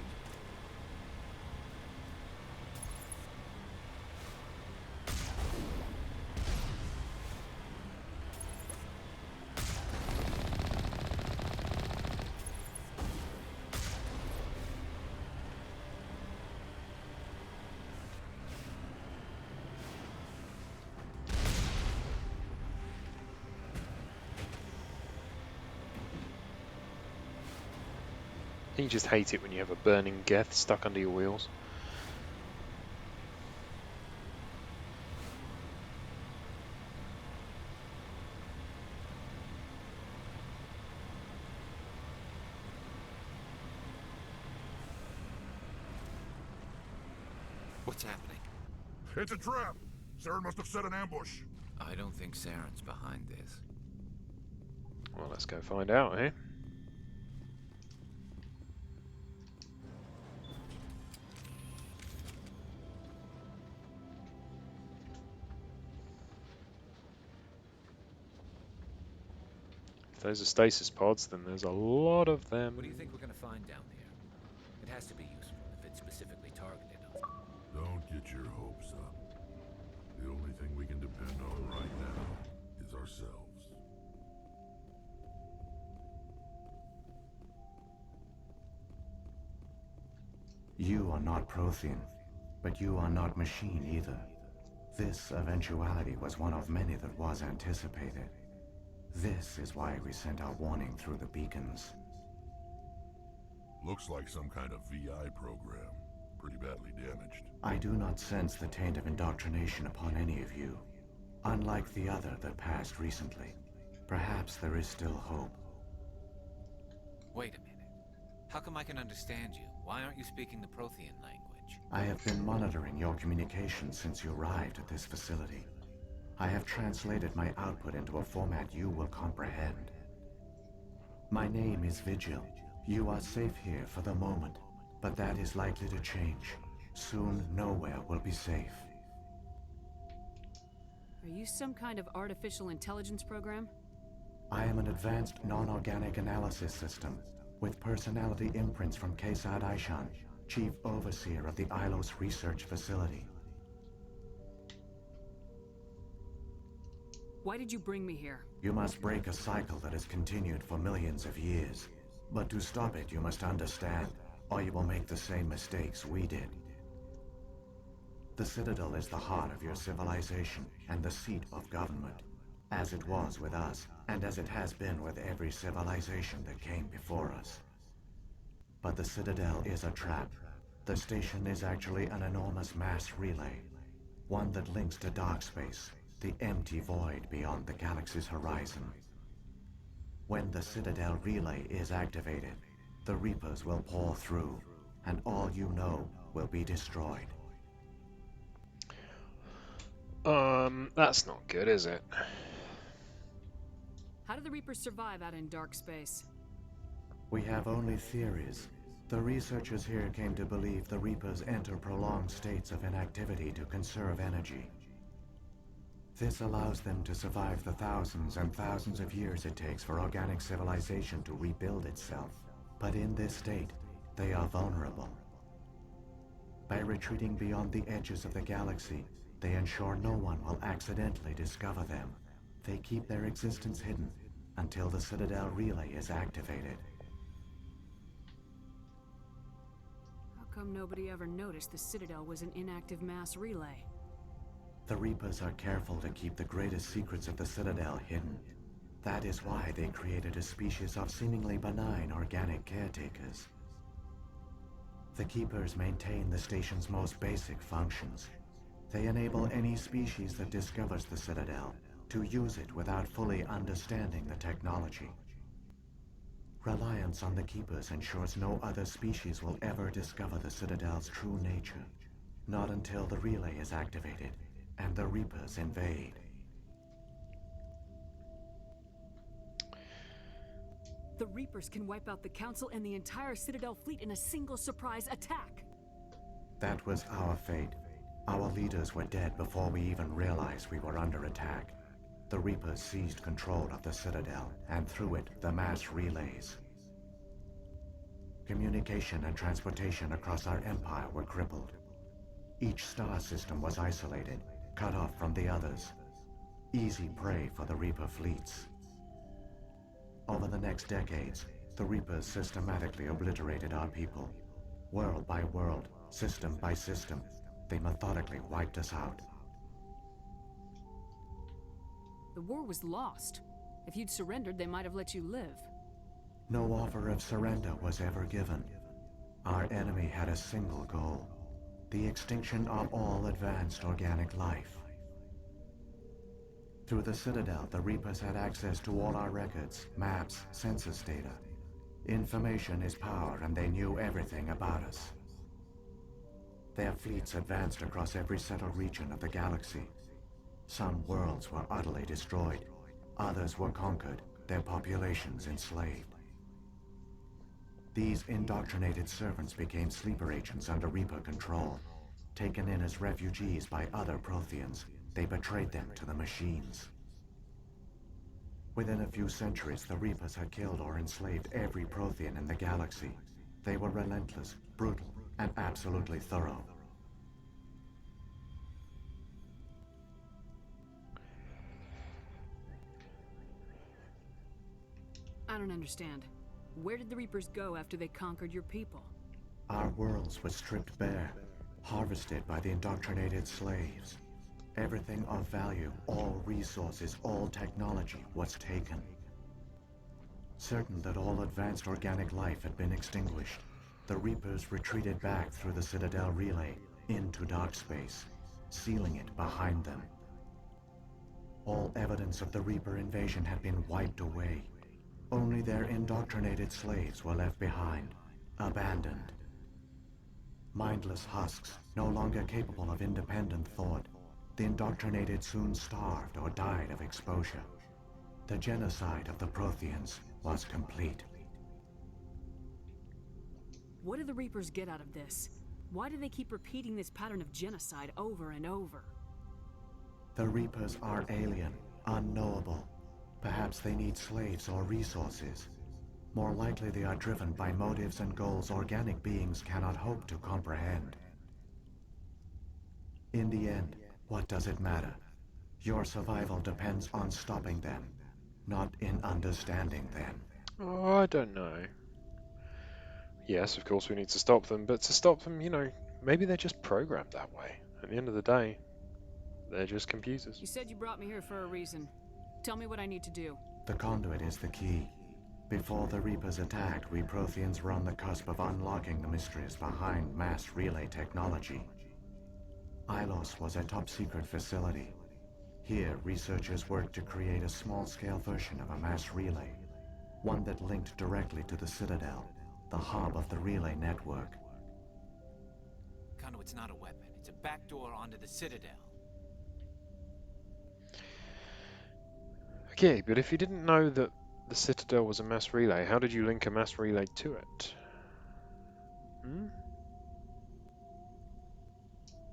You just hate it when you have a burning geth stuck under your wheels. What's happening? It's a trap! Saren must have set an ambush. I don't think Saren's behind this. Well, let's go find out, eh? If those are stasis pods, then there's a lot of them. What do you think we're going to find down here? It has to be useful if it's specifically targeted us. Don't get your hopes up. The only thing we can depend on right now is ourselves. You are not Prothean, but you are not machine either. This eventuality was one of many that was anticipated. This is why we sent our warning through the beacons. Looks like some kind of VI program. Pretty badly damaged. I do not sense the taint of indoctrination upon any of you. Unlike the other that passed recently. Perhaps there is still hope. Wait a minute. How come I can understand you? Why aren't you speaking the Prothean language? I have been monitoring your communications since you arrived at this facility. I have translated my output into a format you will comprehend. My name is Vigil. You are safe here for the moment, but that is likely to change. Soon, nowhere will be safe. Are you some kind of artificial intelligence program? I am an advanced non-organic analysis system, with personality imprints from Kesad Aishan, Chief Overseer of the Ilos Research Facility. Why did you bring me here? You must break a cycle that has continued for millions of years. But to stop it, you must understand, or you will make the same mistakes we did. The Citadel is the heart of your civilization and the seat of government, as it was with us, and as it has been with every civilization that came before us. But the Citadel is a trap. The station is actually an enormous mass relay, one that links to dark space, the empty void beyond the galaxy's horizon. When the Citadel relay is activated, the Reapers will pour through, and all you know will be destroyed. That's not good, is it? How do the Reapers survive out in dark space? We have only theories. The researchers here came to believe the Reapers enter prolonged states of inactivity to conserve energy. This allows them to survive the thousands and thousands of years it takes for organic civilization to rebuild itself. But in this state, they are vulnerable. By retreating beyond the edges of the galaxy, they ensure no one will accidentally discover them. They keep their existence hidden until the Citadel relay is activated. How come nobody ever noticed the Citadel was an inactive mass relay? The Reapers are careful to keep the greatest secrets of the Citadel hidden. That is why they created a species of seemingly benign organic caretakers. The Keepers maintain the station's most basic functions. They enable any species that discovers the Citadel to use it without fully understanding the technology. Reliance on the Keepers ensures no other species will ever discover the Citadel's true nature. Not until the relay is activated and the Reapers invade. The Reapers can wipe out the Council and the entire Citadel fleet in a single surprise attack. That was our fate. Our leaders were dead before we even realized we were under attack. The Reapers seized control of the Citadel, and through it, the mass relays. Communication and transportation across our empire were crippled. Each star system was isolated, cut off from the others. Easy prey for the Reaper fleets. Over the next decades, the Reapers systematically obliterated our people. World by world, system by system, they methodically wiped us out. The war was lost. If you'd surrendered, they might have let you live. No offer of surrender was ever given. Our enemy had a single goal: the extinction of all advanced organic life. Through the Citadel, the Reapers had access to all our records, maps, census data. Information is power, and they knew everything about us. Their fleets advanced across every settled region of the galaxy. Some worlds were utterly destroyed. Others were conquered, their populations enslaved. These indoctrinated servants became sleeper agents under Reaper control. Taken in as refugees by other Protheans, they betrayed them to the machines. Within a few centuries, the Reapers had killed or enslaved every Prothean in the galaxy. They were relentless, brutal, and absolutely thorough. I don't understand. Where did the Reapers go after they conquered your people? Our worlds were stripped bare, harvested by the indoctrinated slaves. Everything of value, all resources, all technology was taken. Certain that all advanced organic life had been extinguished, the Reapers retreated back through the Citadel relay into dark space, sealing it behind them. All evidence of the Reaper invasion had been wiped away. Only their indoctrinated slaves were left behind, abandoned. Mindless husks, no longer capable of independent thought, the indoctrinated soon starved or died of exposure. The genocide of the Protheans was complete. What do the Reapers get out of this? Why do they keep repeating this pattern of genocide over and over? The Reapers are alien, unknowable. Perhaps they need slaves or resources. More likely they are driven by motives and goals organic beings cannot hope to comprehend. In the end, what does it matter? Your survival depends on stopping them, not in understanding them. Oh, I don't know. Yes, of course we need to stop them, but to stop them, maybe they're just programmed that way. At the end of the day, they're just computers. You said you brought me here for a reason. Tell me what I need to do. The conduit is the key. Before the Reapers attacked, we Protheans were on the cusp of unlocking the mysteries behind mass relay technology. Ilos was a top-secret facility. Here, researchers worked to create a small-scale version of a mass relay, one that linked directly to the Citadel, the hub of the relay network. Conduit's not a weapon. It's a backdoor onto the Citadel. Okay, but if you didn't know that the Citadel was a mass relay, how did you link a mass relay to it? Hmm?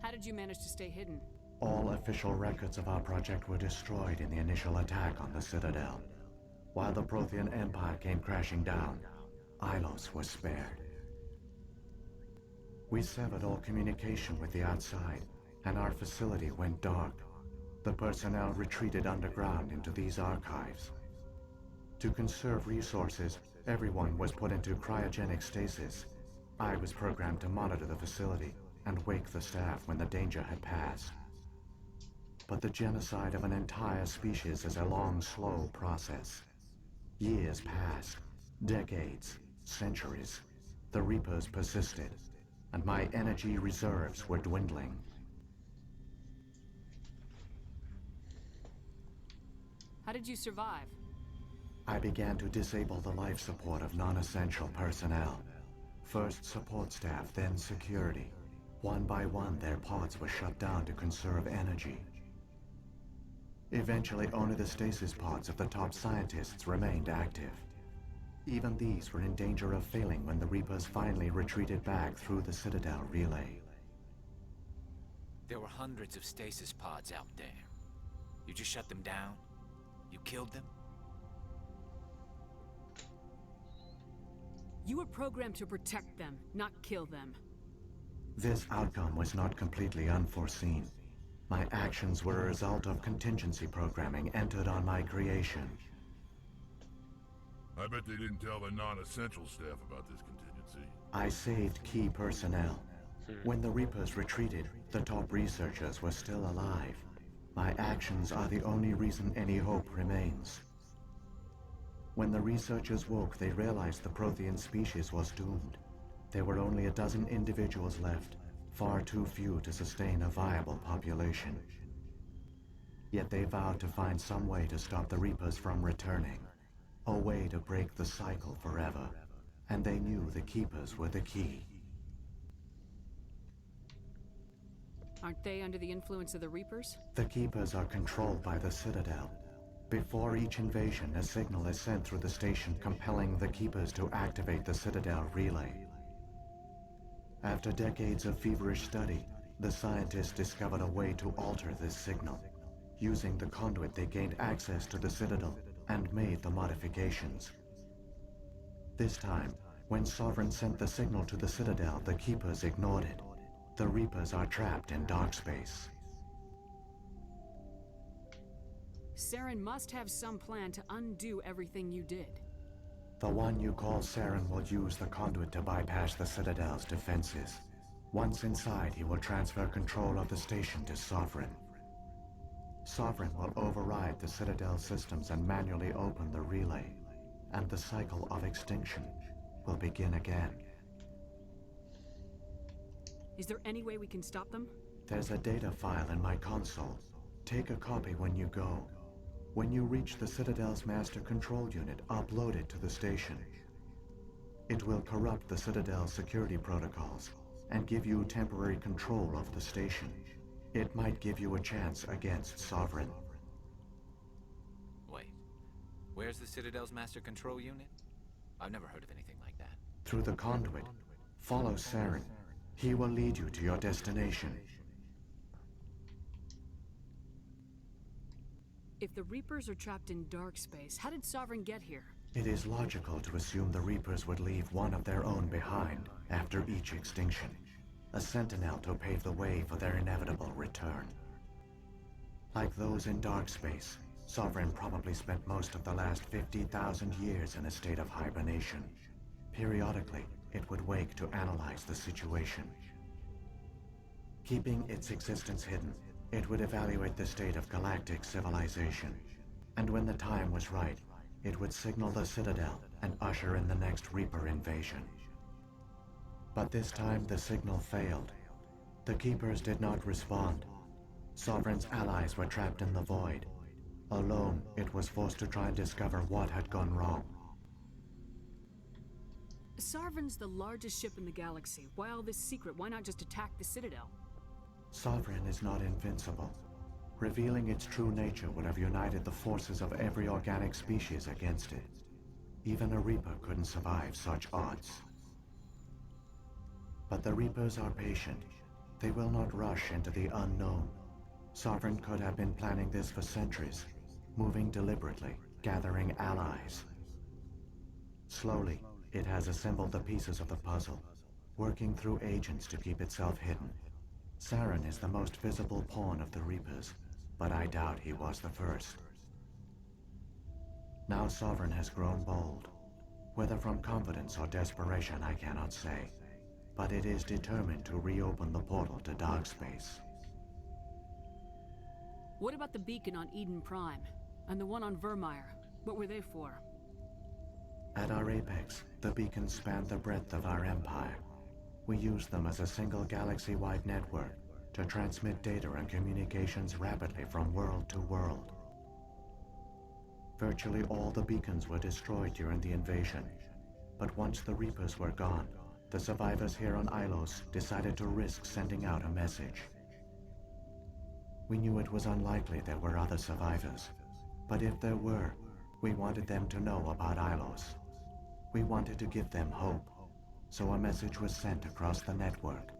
How did you manage to stay hidden? All official records of our project were destroyed in the initial attack on the Citadel. While the Prothean Empire came crashing down, Ilos was spared. We severed all communication with the outside, and our facility went dark. The personnel retreated underground into these archives. To conserve resources, everyone was put into cryogenic stasis. I was programmed to monitor the facility and wake the staff when the danger had passed. But the genocide of an entire species is a long, slow process. Years passed, decades, centuries. The Reapers persisted, and my energy reserves were dwindling. How did you survive? I began to disable the life support of non-essential personnel. First support staff, then security. One by one, their pods were shut down to conserve energy. Eventually, only the stasis pods of the top scientists remained active. Even these were in danger of failing when the Reapers finally retreated back through the Citadel relay. There were hundreds of stasis pods out there. You just shut them down? You killed them? You were programmed to protect them, not kill them. This outcome was not completely unforeseen. My actions were a result of contingency programming entered on my creation. I bet they didn't tell the non-essential staff about this contingency. I saved key personnel. When the Reapers retreated, the top researchers were still alive. My actions are the only reason any hope remains. When the researchers woke, they realized the Prothean species was doomed. There were only a dozen individuals left, far too few to sustain a viable population. Yet they vowed to find some way to stop the Reapers from returning, a way to break the cycle forever, and they knew the Keepers were the key. Aren't they under the influence of the Reapers? The Keepers are controlled by the Citadel. Before each invasion, a signal is sent through the station compelling the Keepers to activate the Citadel relay. After decades of feverish study, the scientists discovered a way to alter this signal. Using the conduit, they gained access to the Citadel and made the modifications. This time, when Sovereign sent the signal to the Citadel, the Keepers ignored it. The Reapers are trapped in dark space. Saren must have some plan to undo everything you did. The one you call Saren will use the conduit to bypass the Citadel's defenses. Once inside, he will transfer control of the station to Sovereign. Sovereign will override the Citadel systems and manually open the relay, and the cycle of extinction will begin again. Is there any way we can stop them? There's a data file in my console. Take a copy when you go. When you reach the Citadel's master control unit, upload it to the station. It will corrupt the Citadel's security protocols and give you temporary control of the station. It might give you a chance against Sovereign. Wait, where's the Citadel's master control unit? I've never heard of anything like that. Through the conduit, follow Saren. He will lead you to your destination. If the Reapers are trapped in dark space, how did Sovereign get here? It is logical to assume the Reapers would leave one of their own behind after each extinction. A sentinel to pave the way for their inevitable return. Like those in dark space, Sovereign probably spent most of the last 50,000 years in a state of hibernation. Periodically, it would wake to analyze the situation. Keeping its existence hidden, it would evaluate the state of galactic civilization. And when the time was right, it would signal the Citadel and usher in the next Reaper invasion. But this time the signal failed. The Keepers did not respond. Sovereign's allies were trapped in the void. Alone, it was forced to try and discover what had gone wrong. Sovereign's the largest ship in the galaxy. Why all this secret? Why not just attack the Citadel? Sovereign is not invincible. Revealing its true nature would have united the forces of every organic species against it. Even a Reaper couldn't survive such odds. But the Reapers are patient. They will not rush into the unknown. Sovereign could have been planning this for centuries, moving deliberately, gathering allies. Slowly, it has assembled the pieces of the puzzle, working through agents to keep itself hidden. Saren is the most visible pawn of the Reapers, but I doubt he was the first. Now Sovereign has grown bold. Whether from confidence or desperation, I cannot say. But it is determined to reopen the portal to dark space. What about the beacon on Eden Prime? And the one on Vermeer? What were they for? At our apex, the beacons spanned the breadth of our empire. We used them as a single galaxy-wide network to transmit data and communications rapidly from world to world. Virtually all the beacons were destroyed during the invasion, but once the Reapers were gone, the survivors here on Ilos decided to risk sending out a message. We knew it was unlikely there were other survivors, but if there were, we wanted them to know about Ilos. We wanted to give them hope, so a message was sent across the network.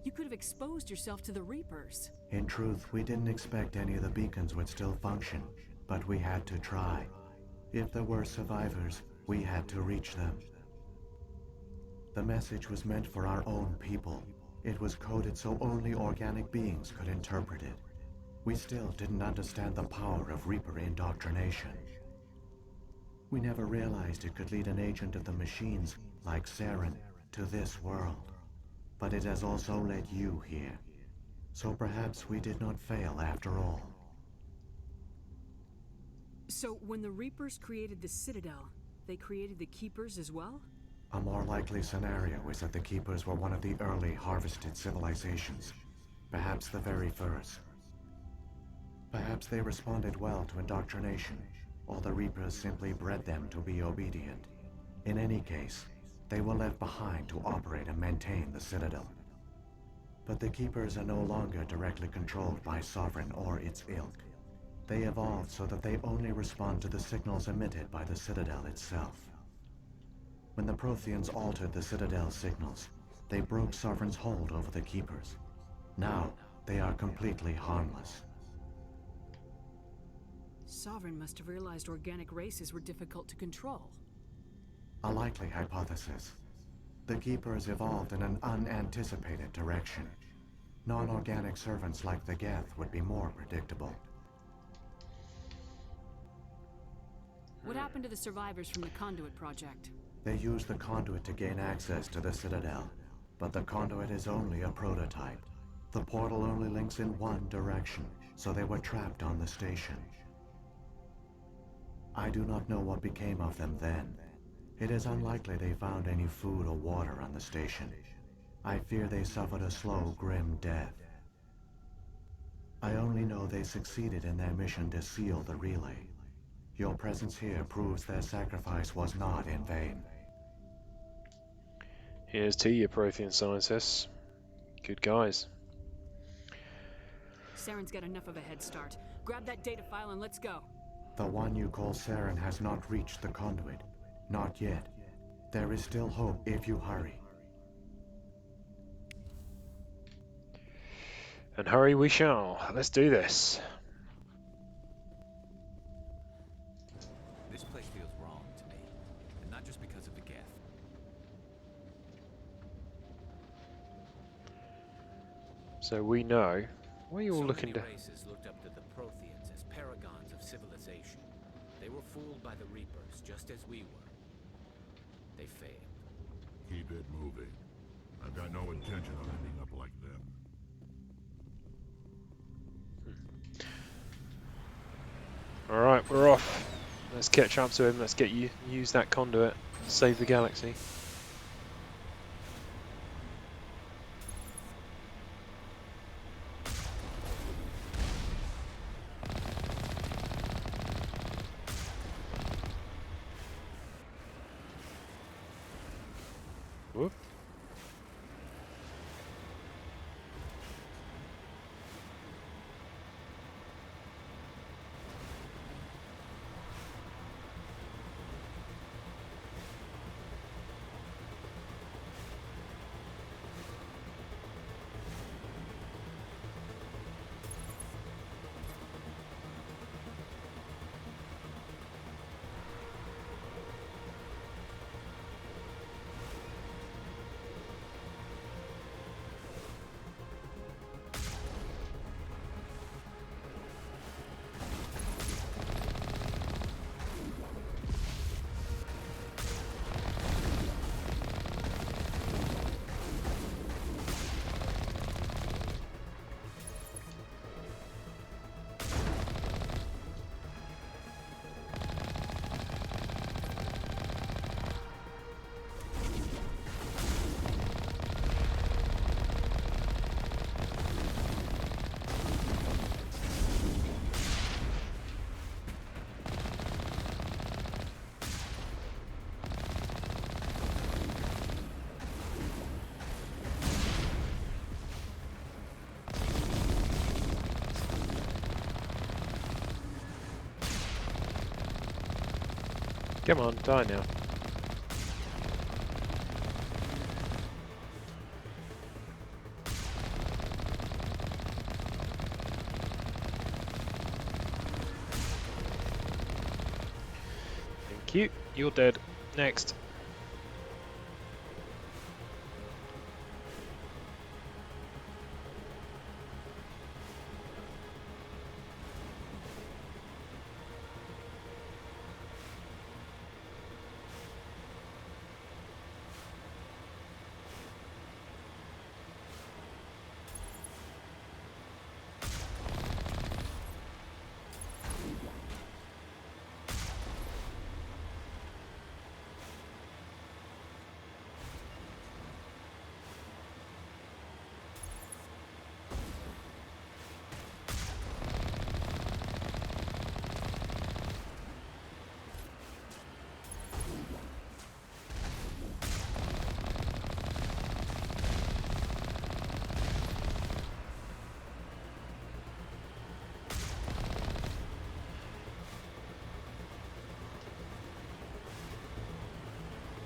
You could have exposed yourself to the Reapers. In truth, we didn't expect any of the beacons would still function, but we had to try. If there were survivors, we had to reach them. The message was meant for our own people. It was coded so only organic beings could interpret it. We still didn't understand the power of Reaper indoctrination. We never realized it could lead an agent of the machines, like Saren, to this world. But it has also led you here. So perhaps we did not fail after all. So when the Reapers created the Citadel, they created the Keepers as well? A more likely scenario is that the Keepers were one of the early harvested civilizations. Perhaps the very first. Perhaps they responded well to indoctrination, or the Reapers simply bred them to be obedient. In any case, they were left behind to operate and maintain the Citadel. But the Keepers are no longer directly controlled by Sovereign or its ilk. They evolved so that they only respond to the signals emitted by the Citadel itself. When the Protheans altered the Citadel's signals, they broke Sovereign's hold over the Keepers. Now, they are completely harmless. Sovereign must have realized organic races were difficult to control. A likely hypothesis. The Keepers evolved in an unanticipated direction. Non-organic servants like the Geth would be more predictable. What happened to the survivors from the Conduit project? They used the conduit to gain access to the Citadel, but the conduit is only a prototype. The portal only links in one direction, so they were trapped on the station. I do not know what became of them then. It is unlikely they found any food or water on the station. I fear they suffered a slow, grim death. I only know they succeeded in their mission to seal the relay. Your presence here proves their sacrifice was not in vain. Here's to you, Prothean scientists. Good guys. Saren's got enough of a head start. Grab that data file and let's go. The one you call Saren has not reached the conduit. Not yet. There is still hope if you hurry. And hurry we shall. Let's do this. This place feels wrong to me. And not just because of the Geth. So we know. What are you all looking many to? races looked up to the Protheans as paragons of civilization. They were fooled by the Reapers, just as we were. They failed. Keep it moving. no intention of ending up like them. Alright, we're off. Let's catch up to him. Let's get you use that conduit. Save the galaxy. Whoop. Come on, die now. Thank you. You're dead. Next.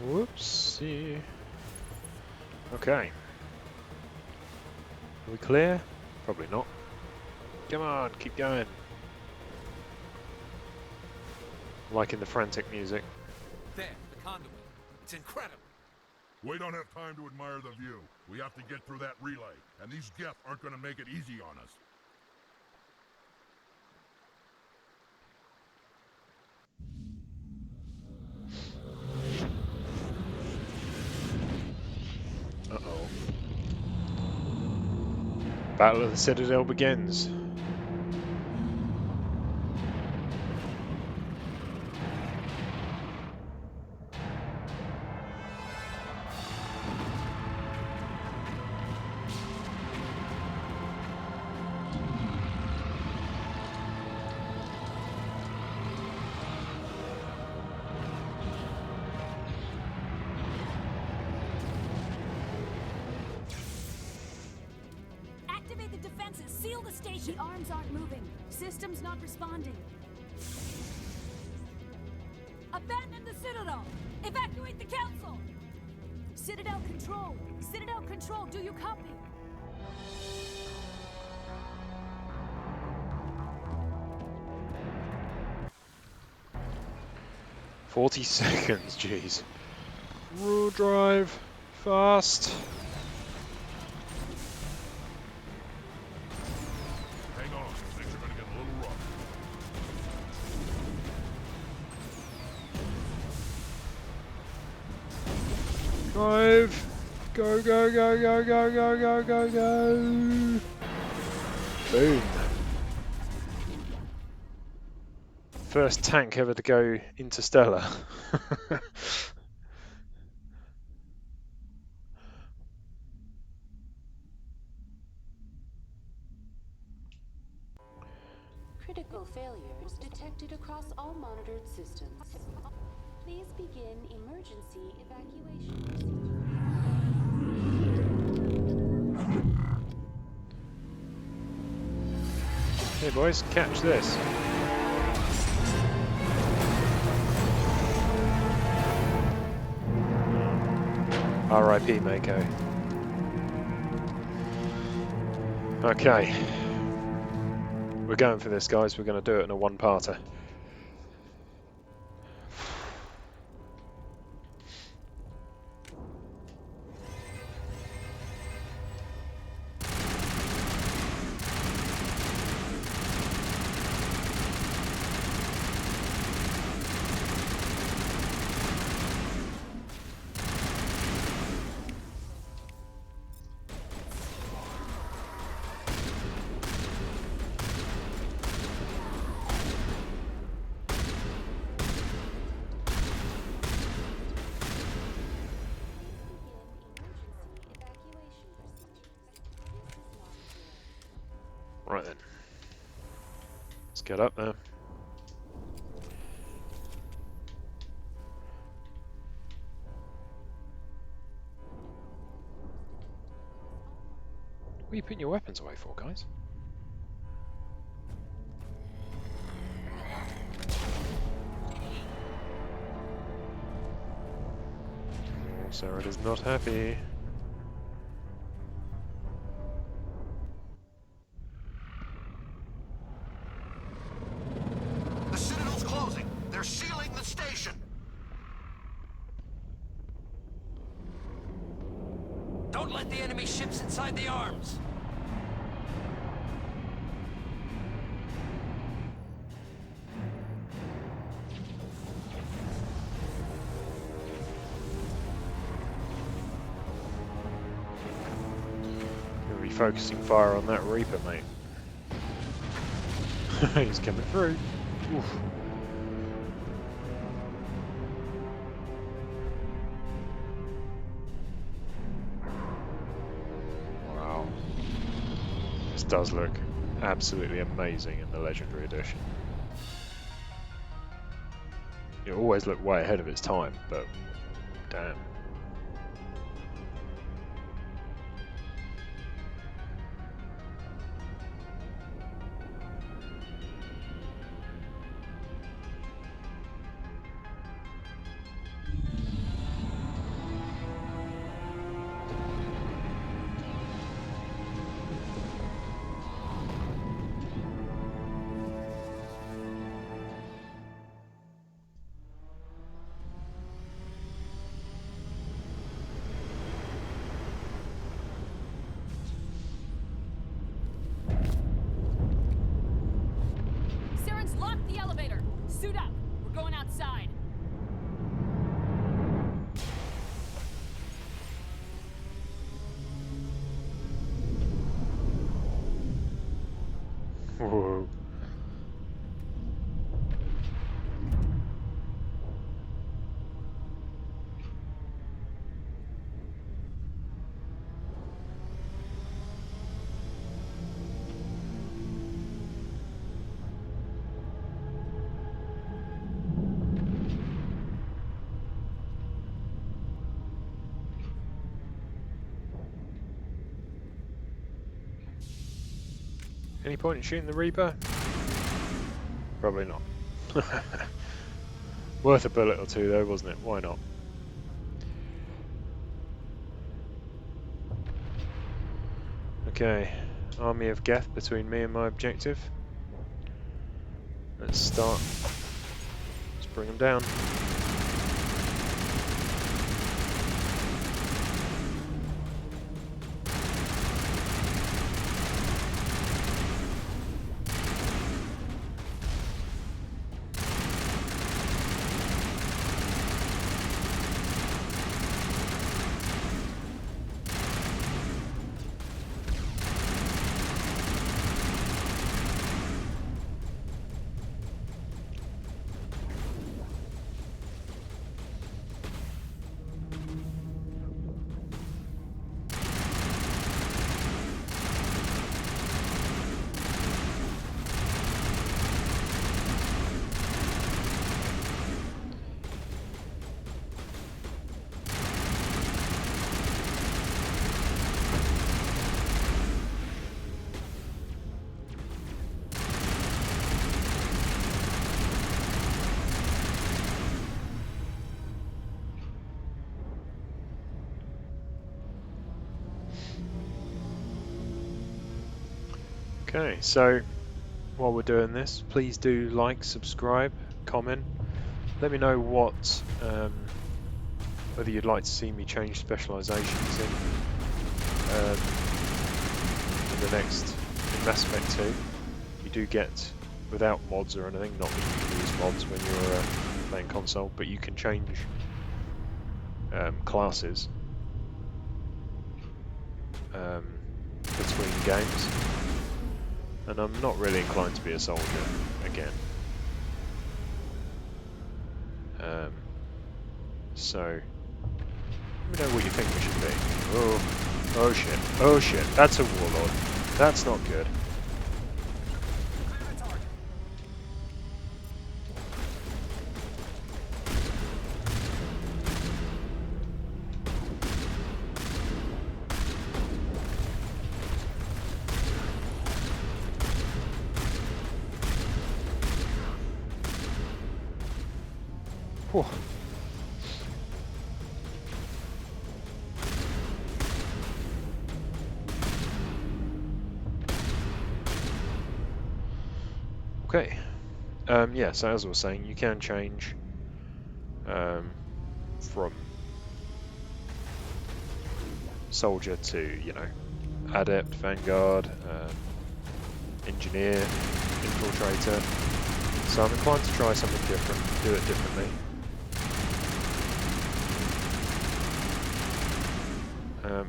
Whoopsie. Okay. Are we clear? Probably not. Come on, keep going. Liking the frantic music. There, the conduit. It's incredible. We don't have time to admire the view. We have to get through that relay, and these Geth aren't going to make it easy on us. Uh-oh. Battle of the Citadel begins. Activate the defenses. Seal the station. The arms aren't moving. Systems not responding. Abandon the Citadel. Evacuate the Council. Citadel Control. Citadel Control, do you copy? 40 seconds, jeez. Rule drive. Fast. Hang on, things are going to get a little rough. Drive. Go, go, go, go, go, go, go, go, go. Boom. First tank ever to go interstellar. Critical failures detected across all monitored systems. Please begin emergency evacuation. Hey boys, catch this. R.I.P. Mako. Okay. We're going for this, guys. We're going to do it in a one-parter. Right then. Let's get up there. What are you putting your weapons away for, guys? Oh, Saren is not happy. The Citadel's closing. They're sealing the station. Don't let the enemy ships inside the arms. Gonna be focusing fire on that Reaper, mate. He's coming through. Oof. Wow. This does look absolutely amazing in the Legendary Edition. It always looked way ahead of its time, but damn. Saren's locked the elevator. Suit up. We're going outside. Whoa. Any point in shooting the Reaper? Probably not. Worth a bullet or two though, wasn't it? Why not? Okay, army of Geth between me and my objective. Let's start. Let's bring them down. Okay, so while we're doing this, please do like, subscribe, comment. Let me know what whether you'd like to see me change specializations in the next in Mass Effect 2. You do get, without mods or anything, not that you use mods when you're playing console, but you can change classes between games. And I'm not really inclined to be a soldier again. So let me know what you think we should be. Oh shit, oh shit, that's a warlord. That's not good. Whew. Okay. Yeah, so as I was saying, you can change from soldier to, you know, adept, vanguard, engineer, infiltrator. So I'm inclined to try something different, do it differently.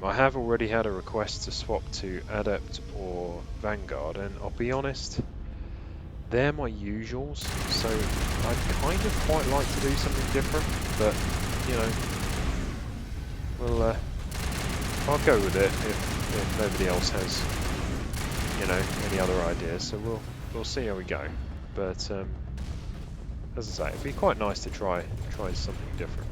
I have already had a request to swap to adept or vanguard, and I'll be honest, they're my usuals, so I'd kind of quite like to do something different, but, you know, I'll go with it if nobody else has, you know, any other ideas, so we'll see how we go. But, as I say, it'd be quite nice to try something different.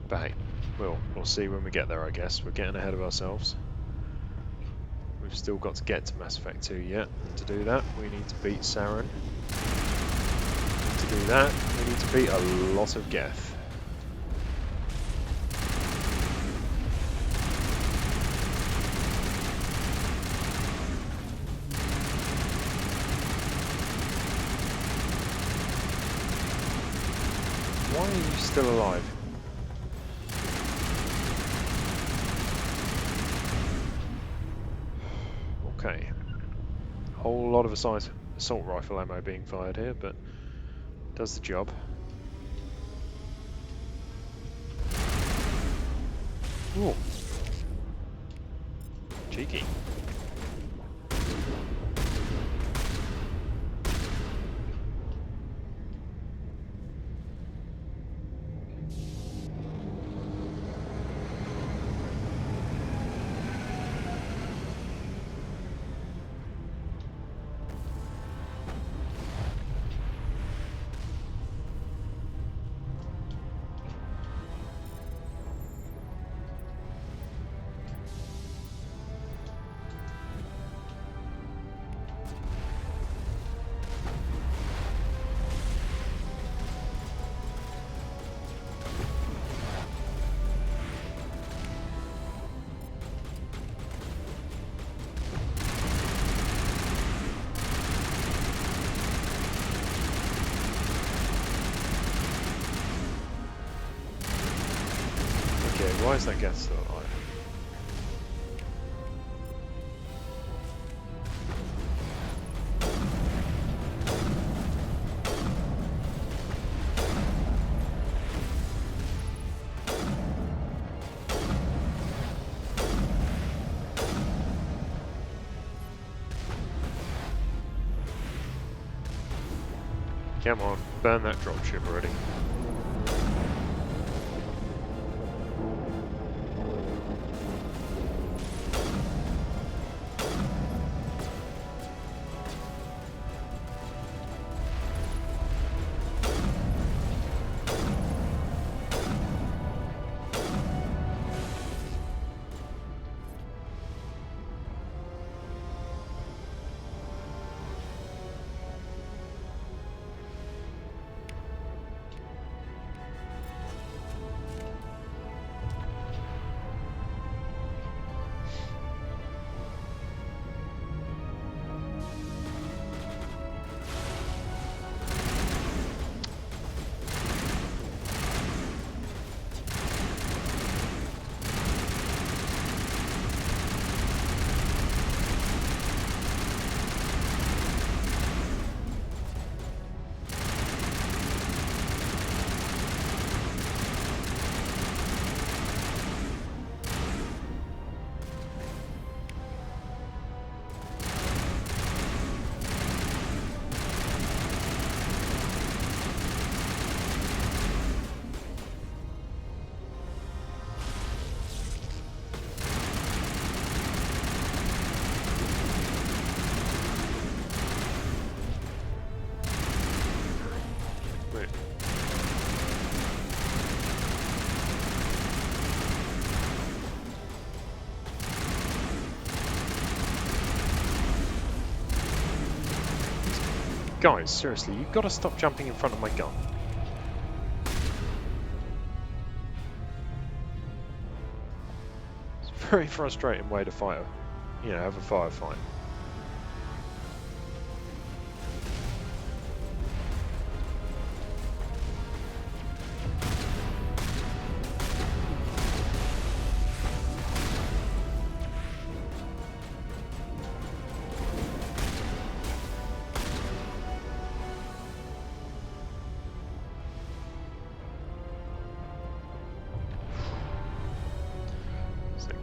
But hey, we'll see when we get there, I guess. We're getting ahead of ourselves. We've still got to get to Mass Effect 2 yet, and to do that, we need to beat Saren. And to do that, we need to beat a lot of Geth. Why are you still alive? Okay. A whole lot of assault rifle ammo being fired here, but does the job. Ooh. Cheeky. Why is that Geth still alive? Come on, burn that dropship already. Guys, seriously, you've got to stop jumping in front of my gun. It's a very frustrating way to fight have a firefight.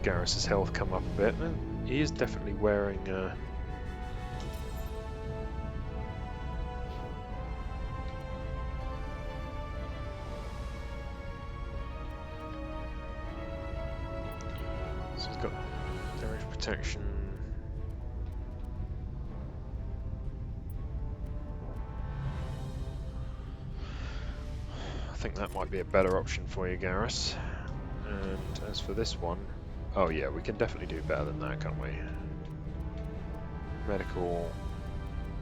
Garrus's health come up a bit. He is definitely wearing so he's got damage protection. I think that might be a better option for you, Garrus. And as for this one, oh yeah, we can definitely do better than that, can't we? Medical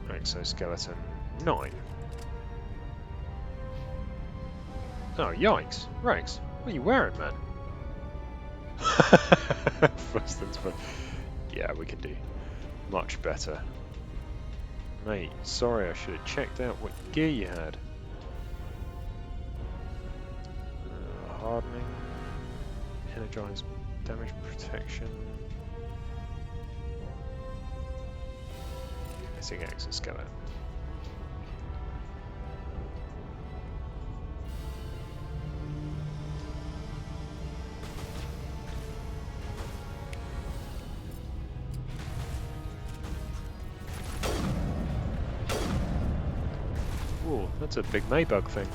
exoskeleton 9. Oh yikes, Rex, what are you wearing, man? First things first. Yeah, we can do much better. Mate, sorry, I should have checked out what gear you had. Hardening, energized damage protection. Missing exoskeleton. Ooh, that's a big Maybug thing.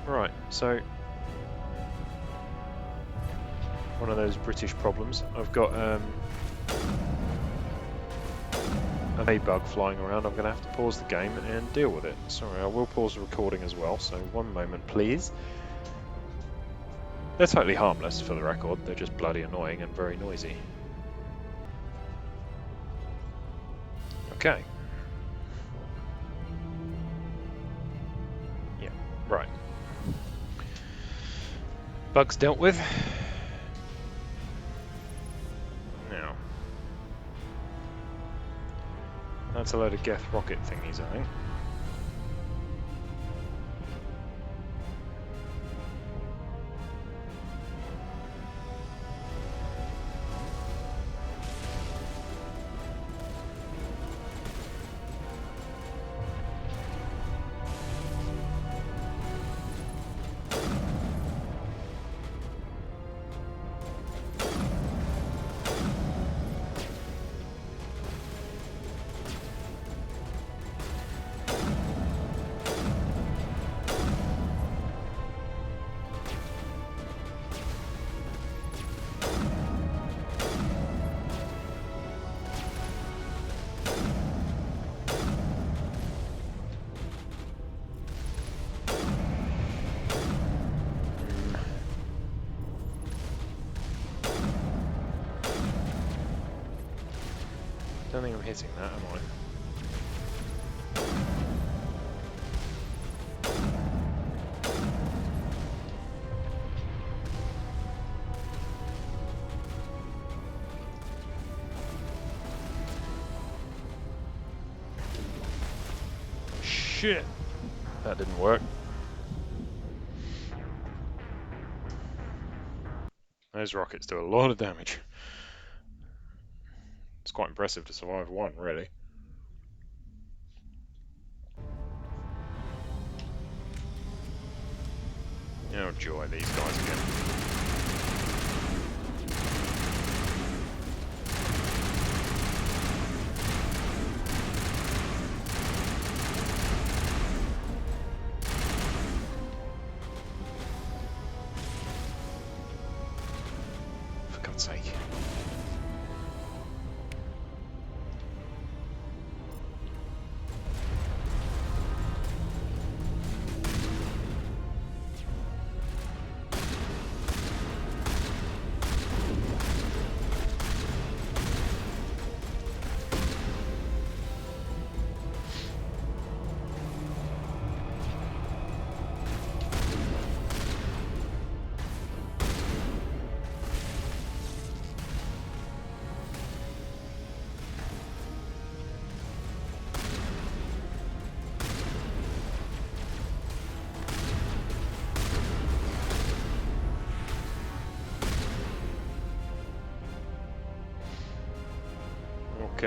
Right, so one of those British problems. I've got a Maybug flying around. I'm going to have to pause the game and deal with it. Sorry, I will pause the recording as well, so one moment please. They're totally harmless for the record, they're just bloody annoying and very noisy. Okay. Yeah, right. Bugs dealt with. Now. That's a load of Geth rocket thingies, I think. I don't think I'm hitting that, am I? Shit! That didn't work. Those rockets do a lot of damage. It's quite impressive to survive one, really. Oh joy, these guys again. For God's sake.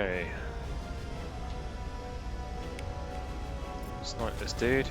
Okay. Snipe this dude.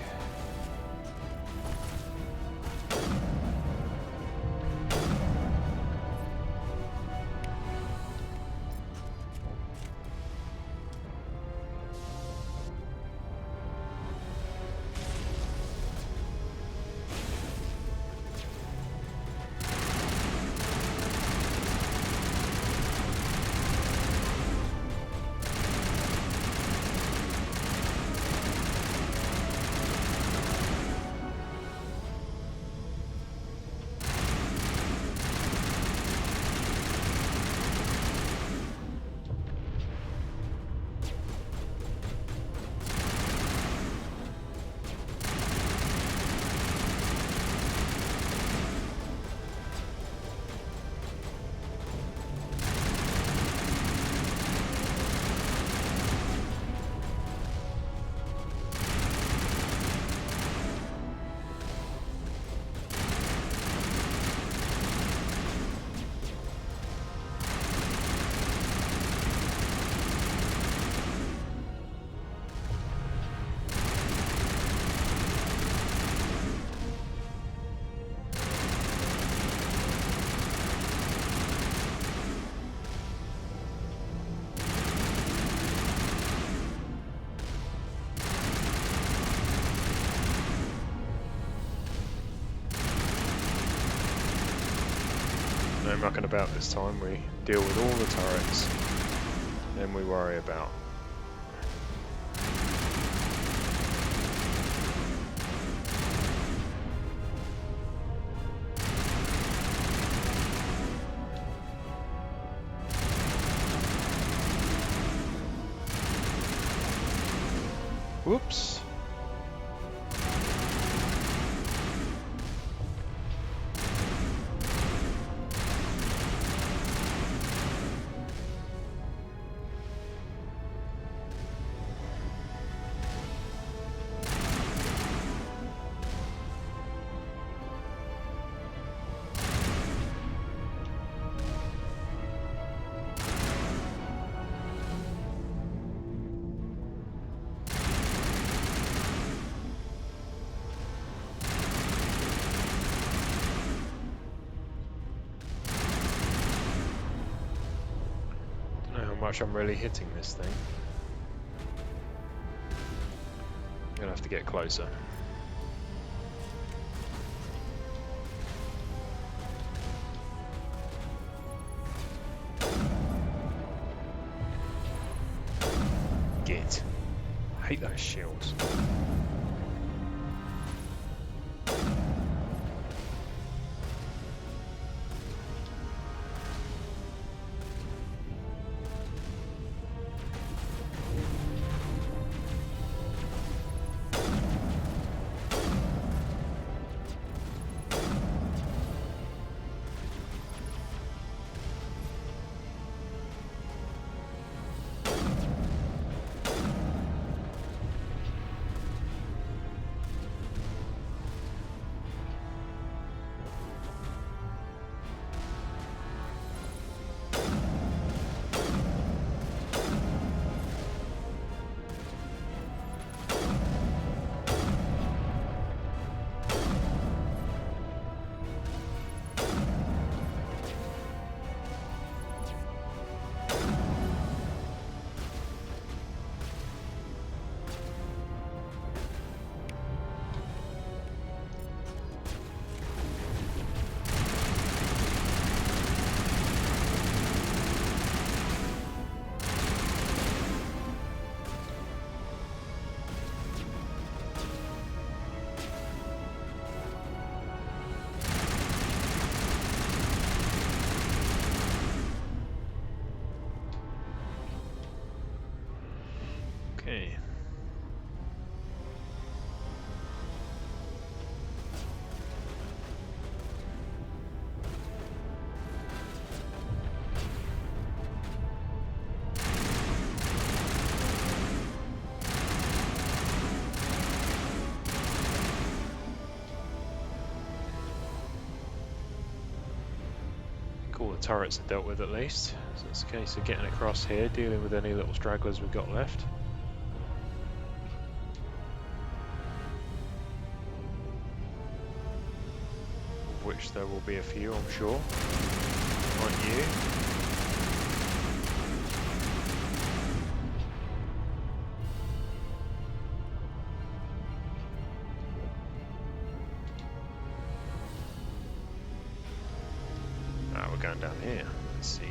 No mucking about this time, we deal with all the turrets, then we worry about. Whoops. Much I'm really hitting this thing. I'm gonna have to get closer. Git. I hate those shields. Okay. All the turrets are dealt with at least, So it's a case of getting across here, dealing with any little stragglers we've got left. Of which there will be a few, I'm sure. Like you. Ah, we're going down here. Let's see.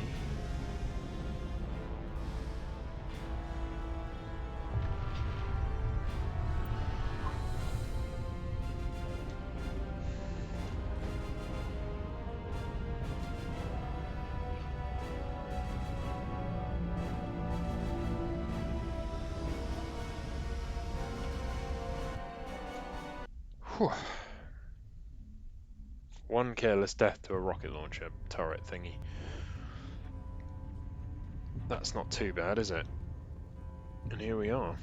Whew. One careless death to a rocket launcher turret thingy. That's not too bad, is it? And here we are.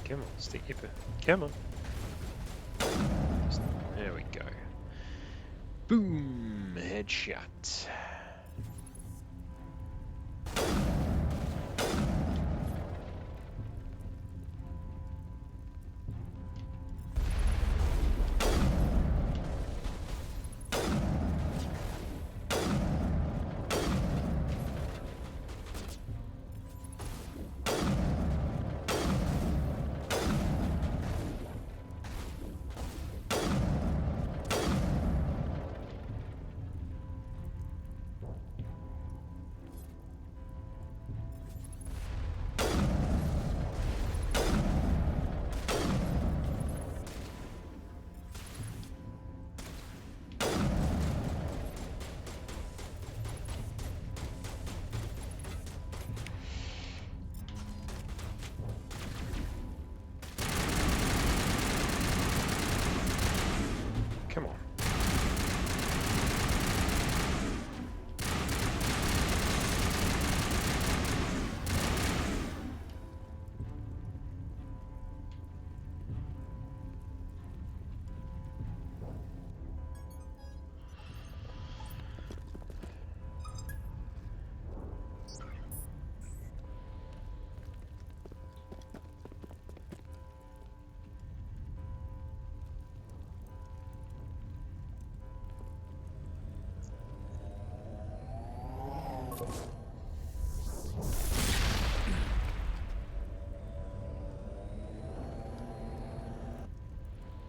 Come on, stick your foot. Come on. There we go. Boom! Headshot. Come on.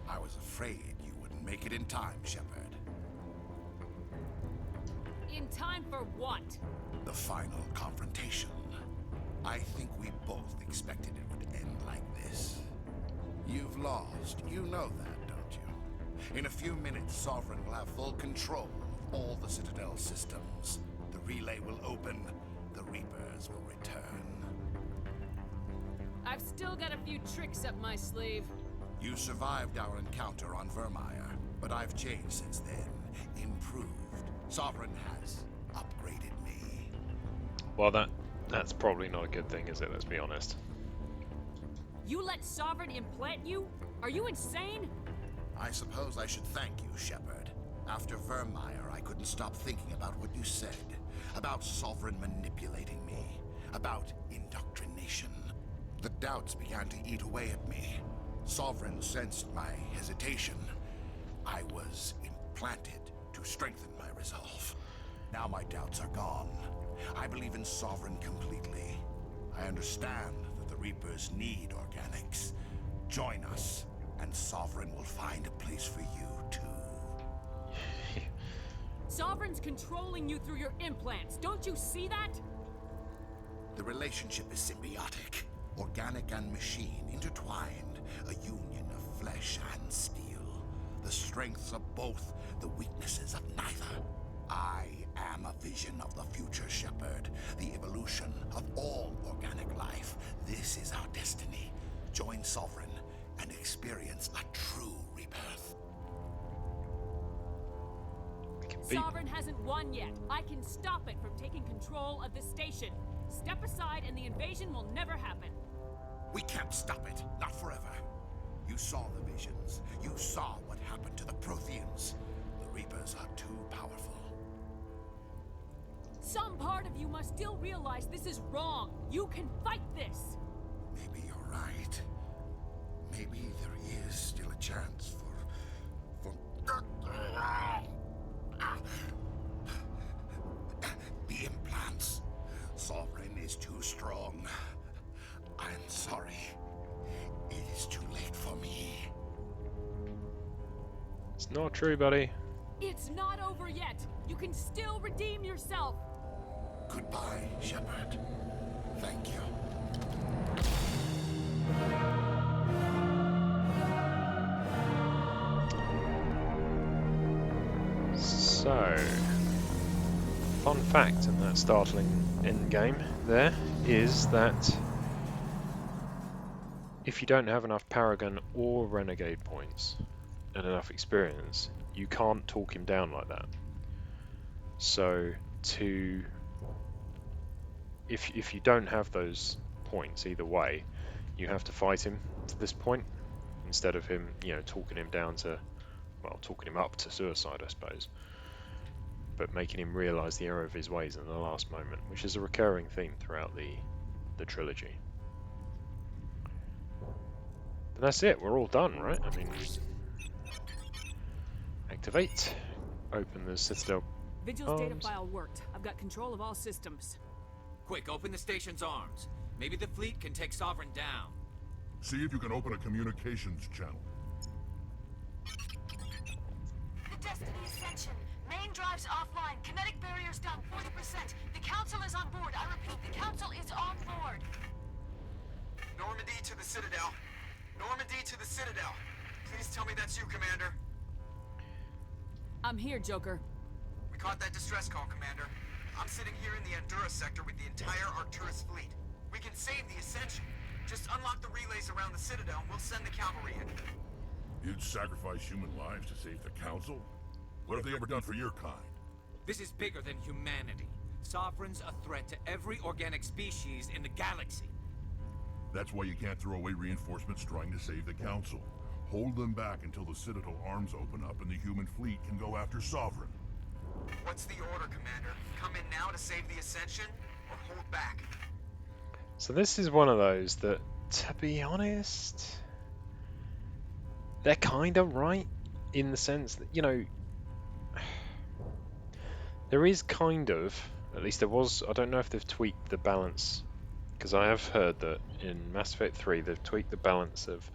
I was afraid you wouldn't make it in time, Shepard. In time for what? The final confrontation. I think we both expected it would end like this. You've lost. You know that, don't you? In a few minutes, Sovereign will have full control of all the Citadel systems. The relay will open. The Reapers will return. I've still got a few tricks up my sleeve. You survived our encounter on Vermeer, but I've changed since then. Improved. Sovereign has upgraded me. Well, that's probably not a good thing, is it? Let's be honest. You let Sovereign implant you? Are you insane? I suppose I should thank you, Shepard. After Vermeer, I couldn't stop thinking about what you said. About Sovereign manipulating me. About indoctrination. The doubts began to eat away at me. Sovereign sensed my hesitation. I was implanted to strengthen my resolve. Now my doubts are gone. I believe in Sovereign completely. I understand that the Reapers need organics. Join us, and Sovereign will find a place for you, too. Sovereign's controlling you through your implants. Don't you see that? The relationship is symbiotic. Organic and machine intertwined, a union of flesh and steel. The strengths of both, the weaknesses of neither. I am a vision of the future, Shepard. The evolution of all organic life. This is our destiny. Join Sovereign and experience a true rebirth. Sovereign hasn't won yet. I can stop it from taking control of the station. Step aside and the invasion will never happen. We can't stop it. Not forever. You saw the visions. You saw what happened to the Protheans. The Reapers are too powerful. Some part of you must still realize this is wrong. You can fight this. Maybe you're right. Maybe there is still a chance for... The implants. Sovereign is too strong. I'm sorry. It is too late for me. It's not true, buddy. It's not over yet. You can still redeem yourself. Goodbye, Shepard. Thank you. So, fun fact in that startling endgame there is that if you don't have enough Paragon or Renegade points and enough experience, you can't talk him down like that. So if you don't have those points either way, you have to fight him to this point instead of him, talking him down to, well, talking him up to suicide, I suppose. But making him realise the error of his ways in the last moment, which is a recurring theme throughout the trilogy. But that's it, we're all done, right? I mean, activate, open the Citadel. Vigil's data file worked. I've got control of all systems. Quick, open the station's arms. Maybe the fleet can take Sovereign down. See if you can open a communications channel. The Destiny Ascension. Main drives offline. Kinetic barriers down 40%. The Council is on board. I repeat, the Council is on board. Normandy to the Citadel. Normandy to the Citadel. Please tell me that's you, Commander. I'm here, Joker. We caught that distress call, Commander. I'm sitting here in the Endura sector with the entire Arcturus fleet. We can save the Ascension. Just unlock the relays around the Citadel and we'll send the cavalry in. You'd sacrifice human lives to save the Council? What have they ever done for your kind? This is bigger than humanity. Sovereign's a threat to every organic species in the galaxy. That's why you can't throw away reinforcements trying to save the Council. Hold them back until the Citadel arms open up and the human fleet can go after Sovereign. What's the order, Commander? Come in now to save the Ascension, or hold back? So this is one of those that, to be honest, they're kind of right in the sense that, there is kind of, at least there was, I don't know if they've tweaked the balance, because I have heard that in Mass Effect 3 they've tweaked the balance of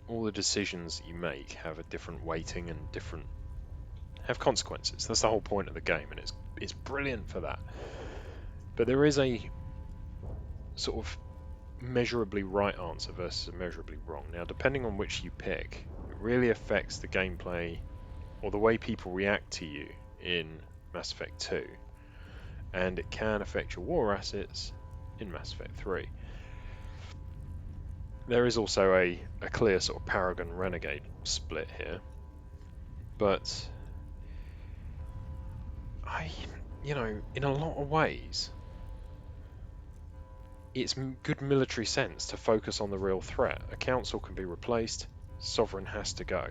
all the decisions that you make have a different weighting and have consequences. That's the whole point of the game, and it's brilliant for that. But there is a sort of measurably right answer versus a measurably wrong. Now, depending on which you pick, it really affects the gameplay or the way people react to you in Mass Effect 2, and it can affect your war assets in Mass Effect 3. There is also a clear sort of Paragon Renegade split here, but in a lot of ways, it's good military sense to focus on the real threat. A council can be replaced, Sovereign has to go.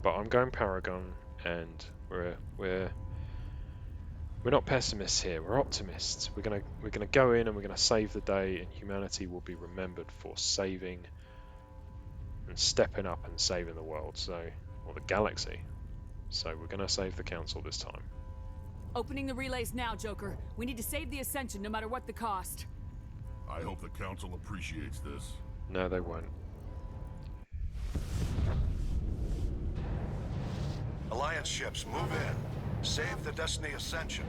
But I'm going Paragon, and we're not pessimists here. We're optimists. We're gonna go in and we're gonna save the day, and humanity will be remembered for saving and stepping up and saving the world. Or the galaxy. So we're gonna save the Council this time. Opening the relays now, Joker. We need to save the Ascension no matter what the cost. I hope the Council appreciates this. No, they won't. Alliance ships, move in. Save the Destiny Ascension.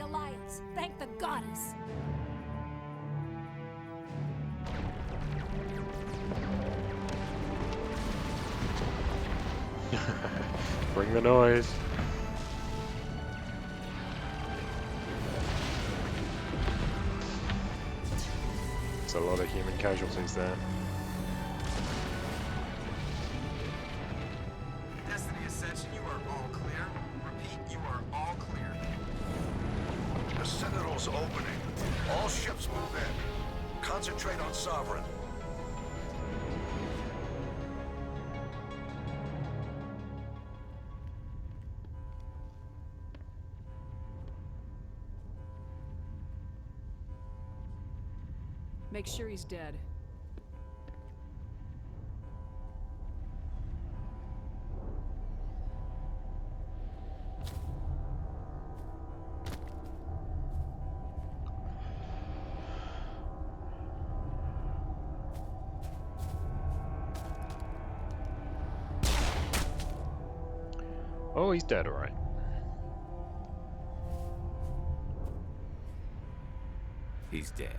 the Alliance. Thank the goddess. Bring the noise. There's a lot of human casualties there. Destiny Ascension, you are all clear. Repeat, you are all clear. The Citadel's opening. All ships move in. Concentrate on Sovereign. Make sure he's dead. Oh, he's dead, alright. He's dead.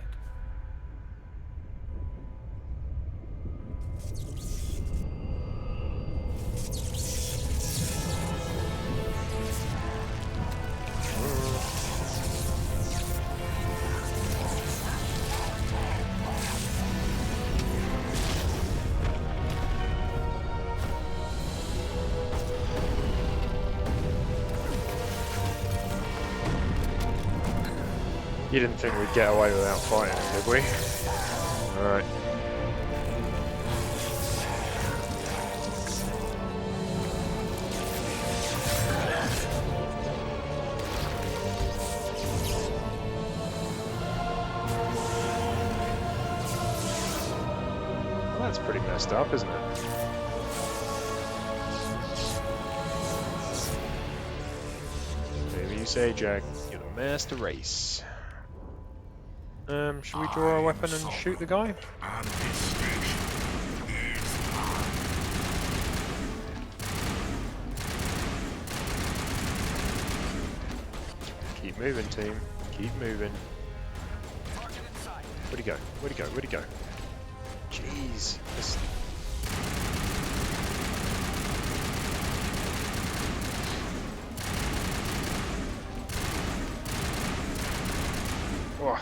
You didn't think we'd get away without fighting him, did we? Alright. Well, that's pretty messed up, isn't it? Whatever you say, Jack. You're the master race. Should we draw our weapon and shoot the guy? Keep moving, team. Keep moving. Where'd he go? Where'd he go? Where'd he go? Jeez. This... Oh.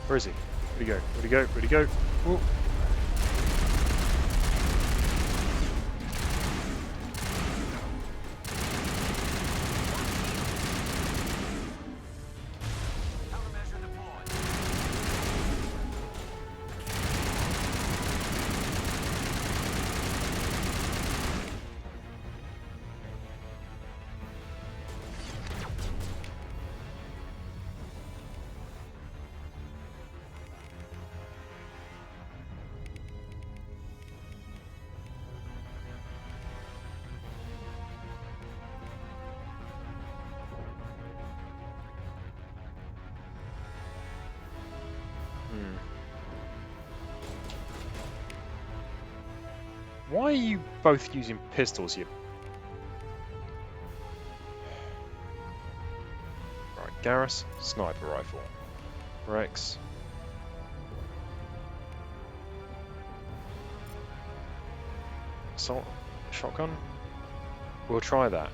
Where is he? Where'd he go? Where'd he go? Where'd he go? Ooh. Why are you both using pistols, you... Right, Garrus, sniper rifle. Rex. Assault shotgun? We'll try that.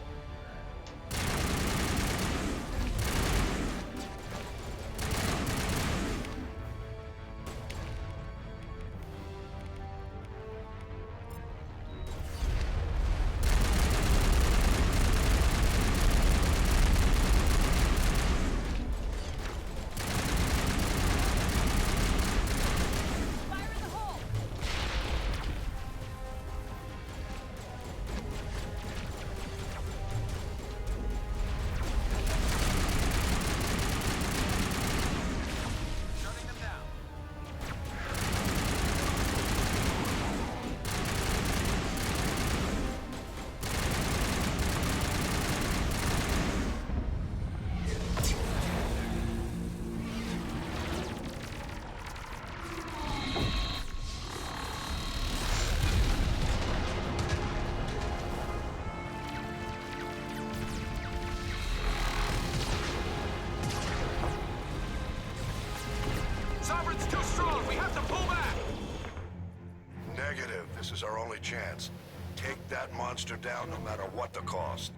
chance. Take that monster down no matter what the cost.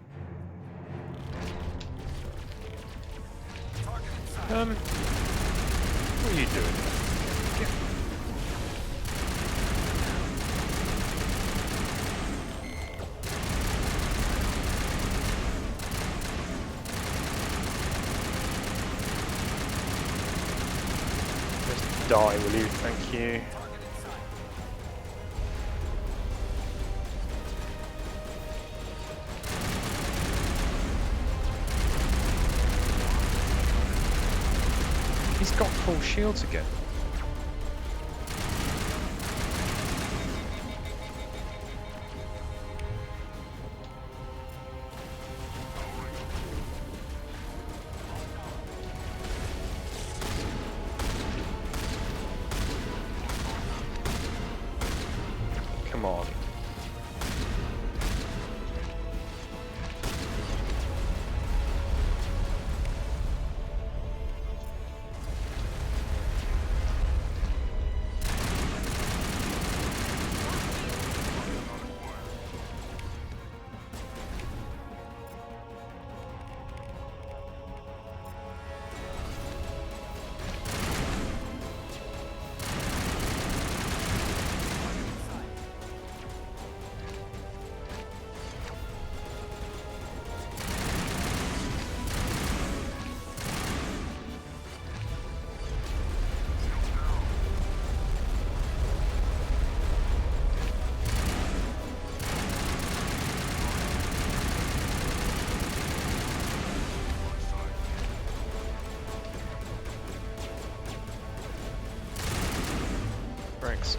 What are you doing? Just die, will you? Thank you. He's got full shields again. Come on. Thanks.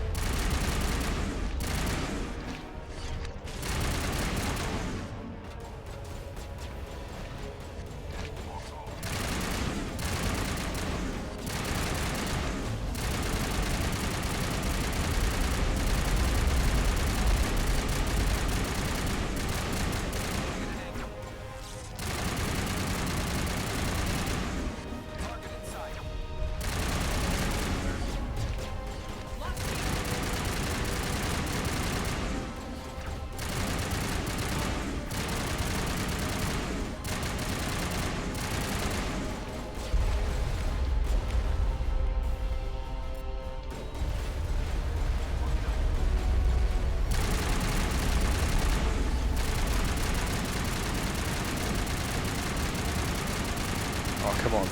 Oh, come on.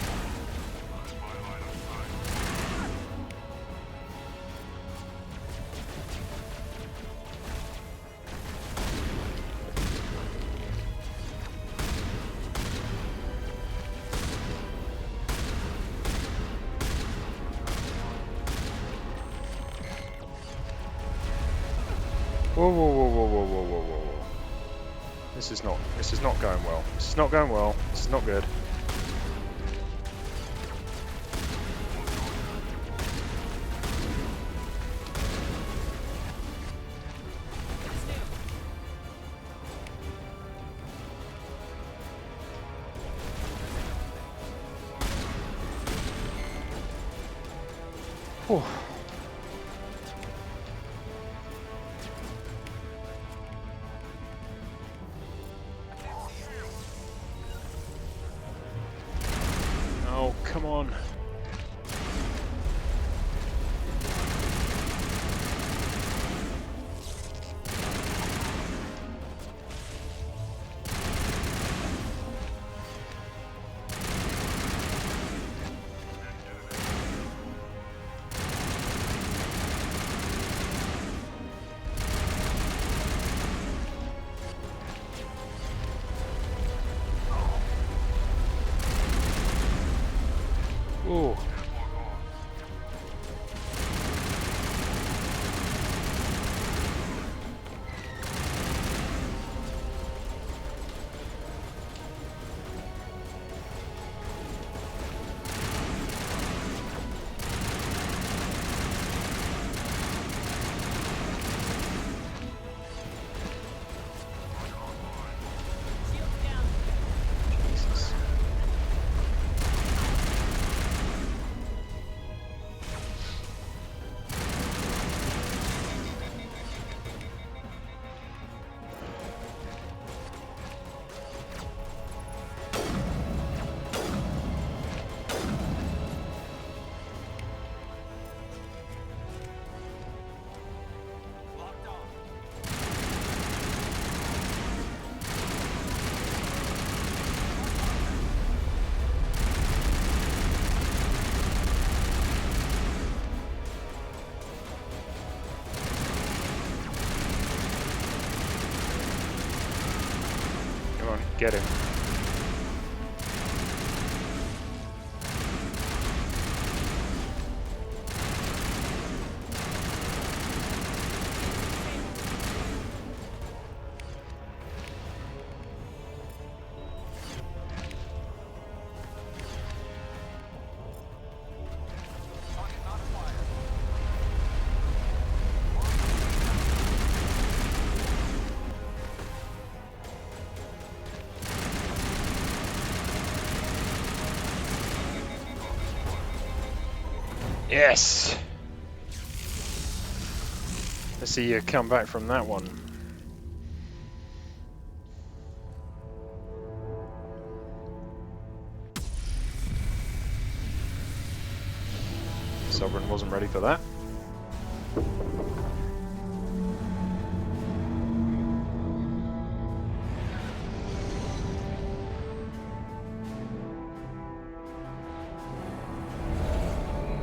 Whoa, whoa, whoa, whoa, whoa, whoa, whoa, whoa. This is not going well. This is not going well. This is not good. Whew. Oh, come on. Whoa, and get him. Yes! Let's see you come back from that one. Sovereign wasn't ready for that.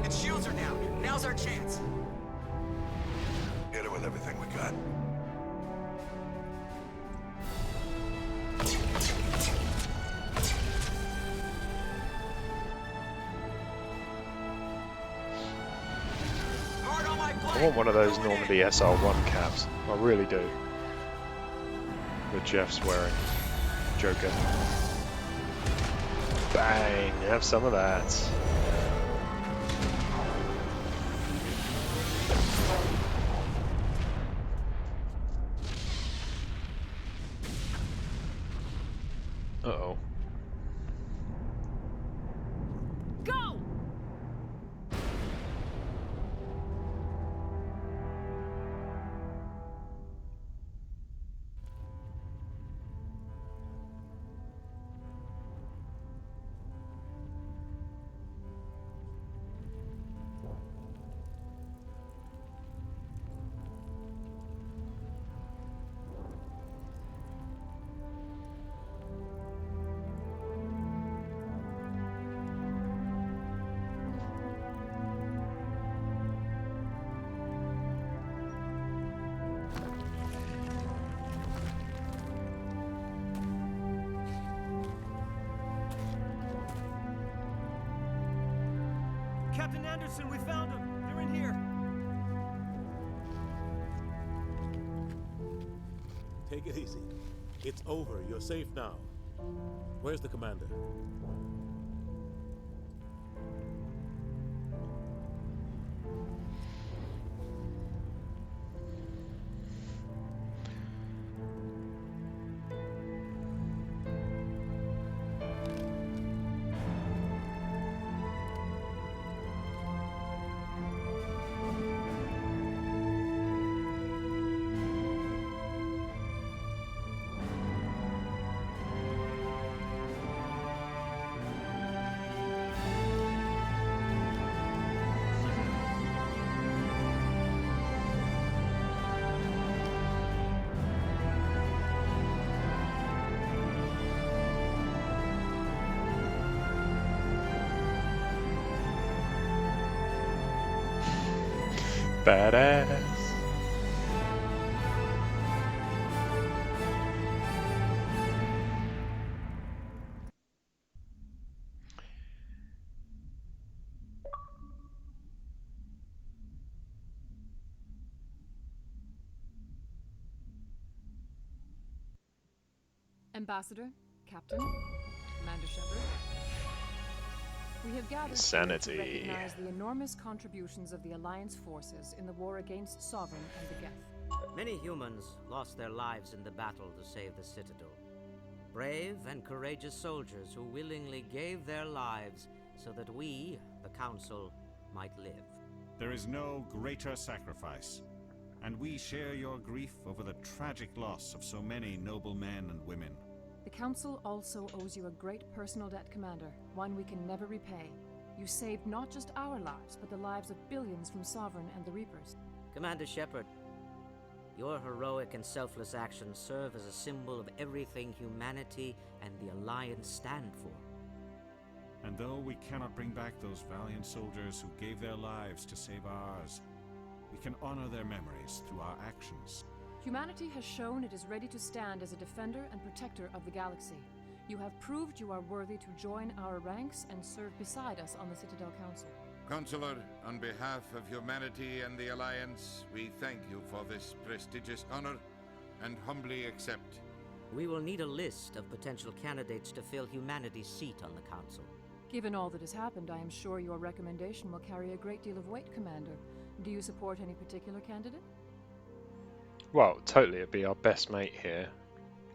Its shields are down. Now's our chance. Hit it with everything we got. I want one of those Normandy SR1 caps. I really do. That Jeff's wearing. Joker. Bang! Have some of that. Uh-oh. Go! Captain Anderson, we found them. They're in here. Take it easy. It's over. You're safe now. Where's the commander? Badass. Ambassador, Captain, Commander Shepard. We have gathered Insanity. here to recognize the enormous contributions of the Alliance forces in the war against Sovereign and the Geth. Many humans lost their lives in the battle to save the Citadel. Brave and courageous soldiers who willingly gave their lives so that we, the Council, might live. There is no greater sacrifice, and we share your grief over the tragic loss of so many noble men and women. The Council also owes you a great personal debt, Commander, one we can never repay. You saved not just our lives, but the lives of billions from Sovereign and the Reapers. Commander Shepard, your heroic and selfless actions serve as a symbol of everything humanity and the Alliance stand for. And though we cannot bring back those valiant soldiers who gave their lives to save ours, we can honor their memories through our actions. Humanity has shown it is ready to stand as a defender and protector of the galaxy. You have proved you are worthy to join our ranks and serve beside us on the Citadel Council. Consular, on behalf of humanity and the Alliance, we thank you for this prestigious honor and humbly accept. We will need a list of potential candidates to fill humanity's seat on the Council. Given all that has happened, I am sure your recommendation will carry a great deal of weight, Commander. Do you support any particular candidate? Well, totally, it'd be our best mate here,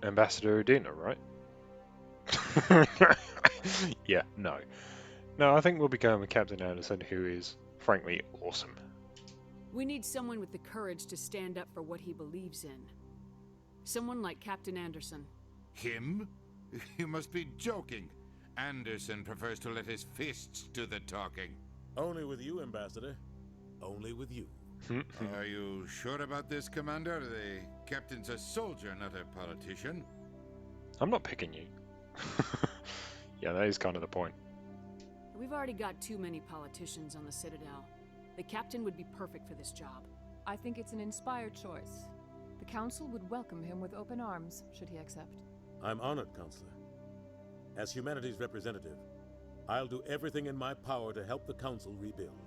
Ambassador Udina, right? Yeah, no. No, I think we'll be going with Captain Anderson, who is, frankly, awesome. We need someone with the courage to stand up for what he believes in. Someone like Captain Anderson. Him? You must be joking. Anderson prefers to let his fists do the talking. Only with you, Ambassador. Only with you. Are you sure about this, Commander? The captain's a soldier, not a politician. I'm not picking you. Yeah, that is kind of the point. We've already got too many politicians on the Citadel. The captain would be perfect for this job. I think it's an inspired choice. The Council would welcome him with open arms, should he accept. I'm honored, Counselor. As humanity's representative, I'll do everything in my power to help the Council rebuild.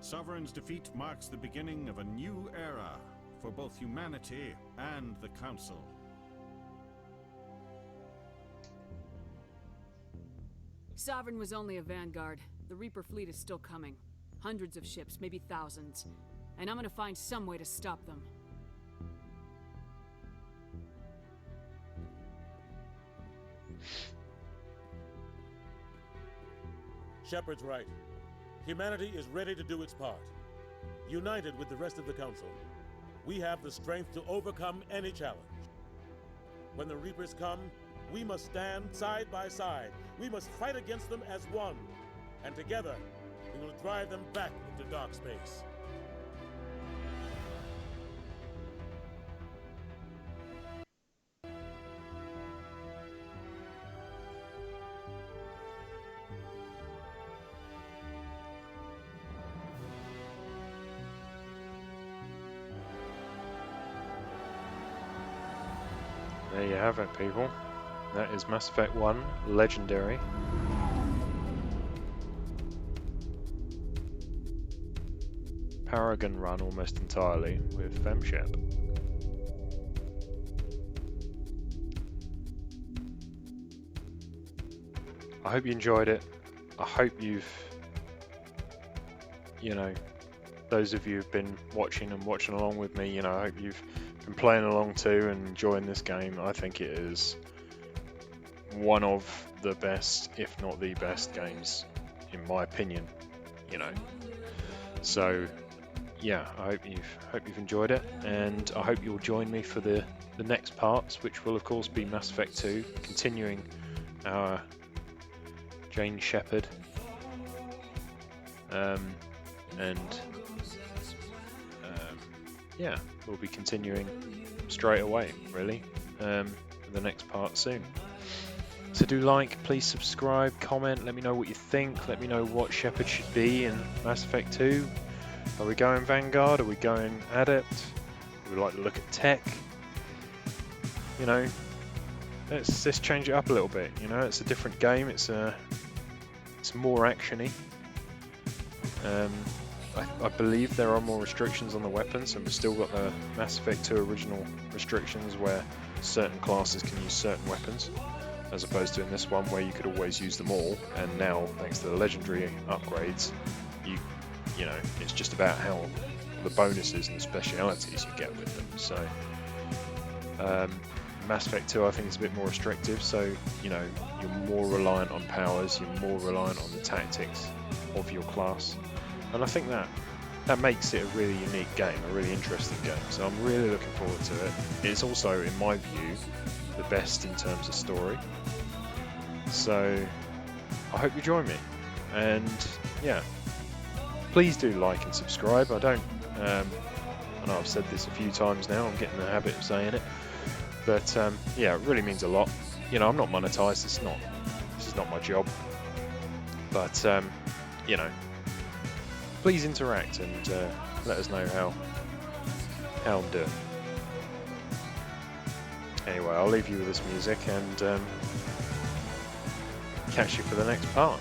Sovereign's defeat marks the beginning of a new era for both humanity and the Council. Sovereign was only a vanguard. The Reaper fleet is still coming. Hundreds of ships, maybe thousands. And I'm gonna find some way to stop them. Shepard's right. Humanity is ready to do its part. United with the rest of the Council, we have the strength to overcome any challenge. When the Reapers come, we must stand side by side. We must fight against them as one. And together, we will drive them back into dark space. There you have it, people. That is Mass Effect 1 Legendary. Paragon run almost entirely with FemShep. I hope you enjoyed it. I hope you've, those of you who've been watching along with me, I hope you've been playing along too and enjoying this game. I think it is one of the best, if not the best games, in my opinion, So, yeah, I hope you've enjoyed it, and I hope you'll join me for the next parts, which will of course be Mass Effect 2, continuing our Jane Shepard, yeah, we'll be continuing straight away, really, the next part soon. So do like, please subscribe, comment, let me know what you think, let me know what Shepard should be in Mass Effect 2. Are we going Vanguard? Are we going Adept? Would we like to look at tech? Let's change it up a little bit. It's a different game. It's more actiony. I believe there are more restrictions on the weapons, and we've still got the Mass Effect 2 original restrictions where certain classes can use certain weapons, as opposed to in this one where you could always use them all. And now, thanks to the legendary upgrades, it's just about how the bonuses and the specialities you get with them. So Mass Effect 2 I think is a bit more restrictive, so you're more reliant on powers, you're more reliant on the tactics of your class, and I think that makes it a really unique game, a really interesting game. So I'm really looking forward to it. It's also, in my view, the best in terms of story. So I hope you join me, and yeah, please do like and subscribe. I know I've said this a few times now, I'm getting the habit of saying it, but yeah, it really means a lot. I'm not monetized, this is not my job, but please interact and let us know how I'm doing. Anyway, I'll leave you with this music and catch you for the next part.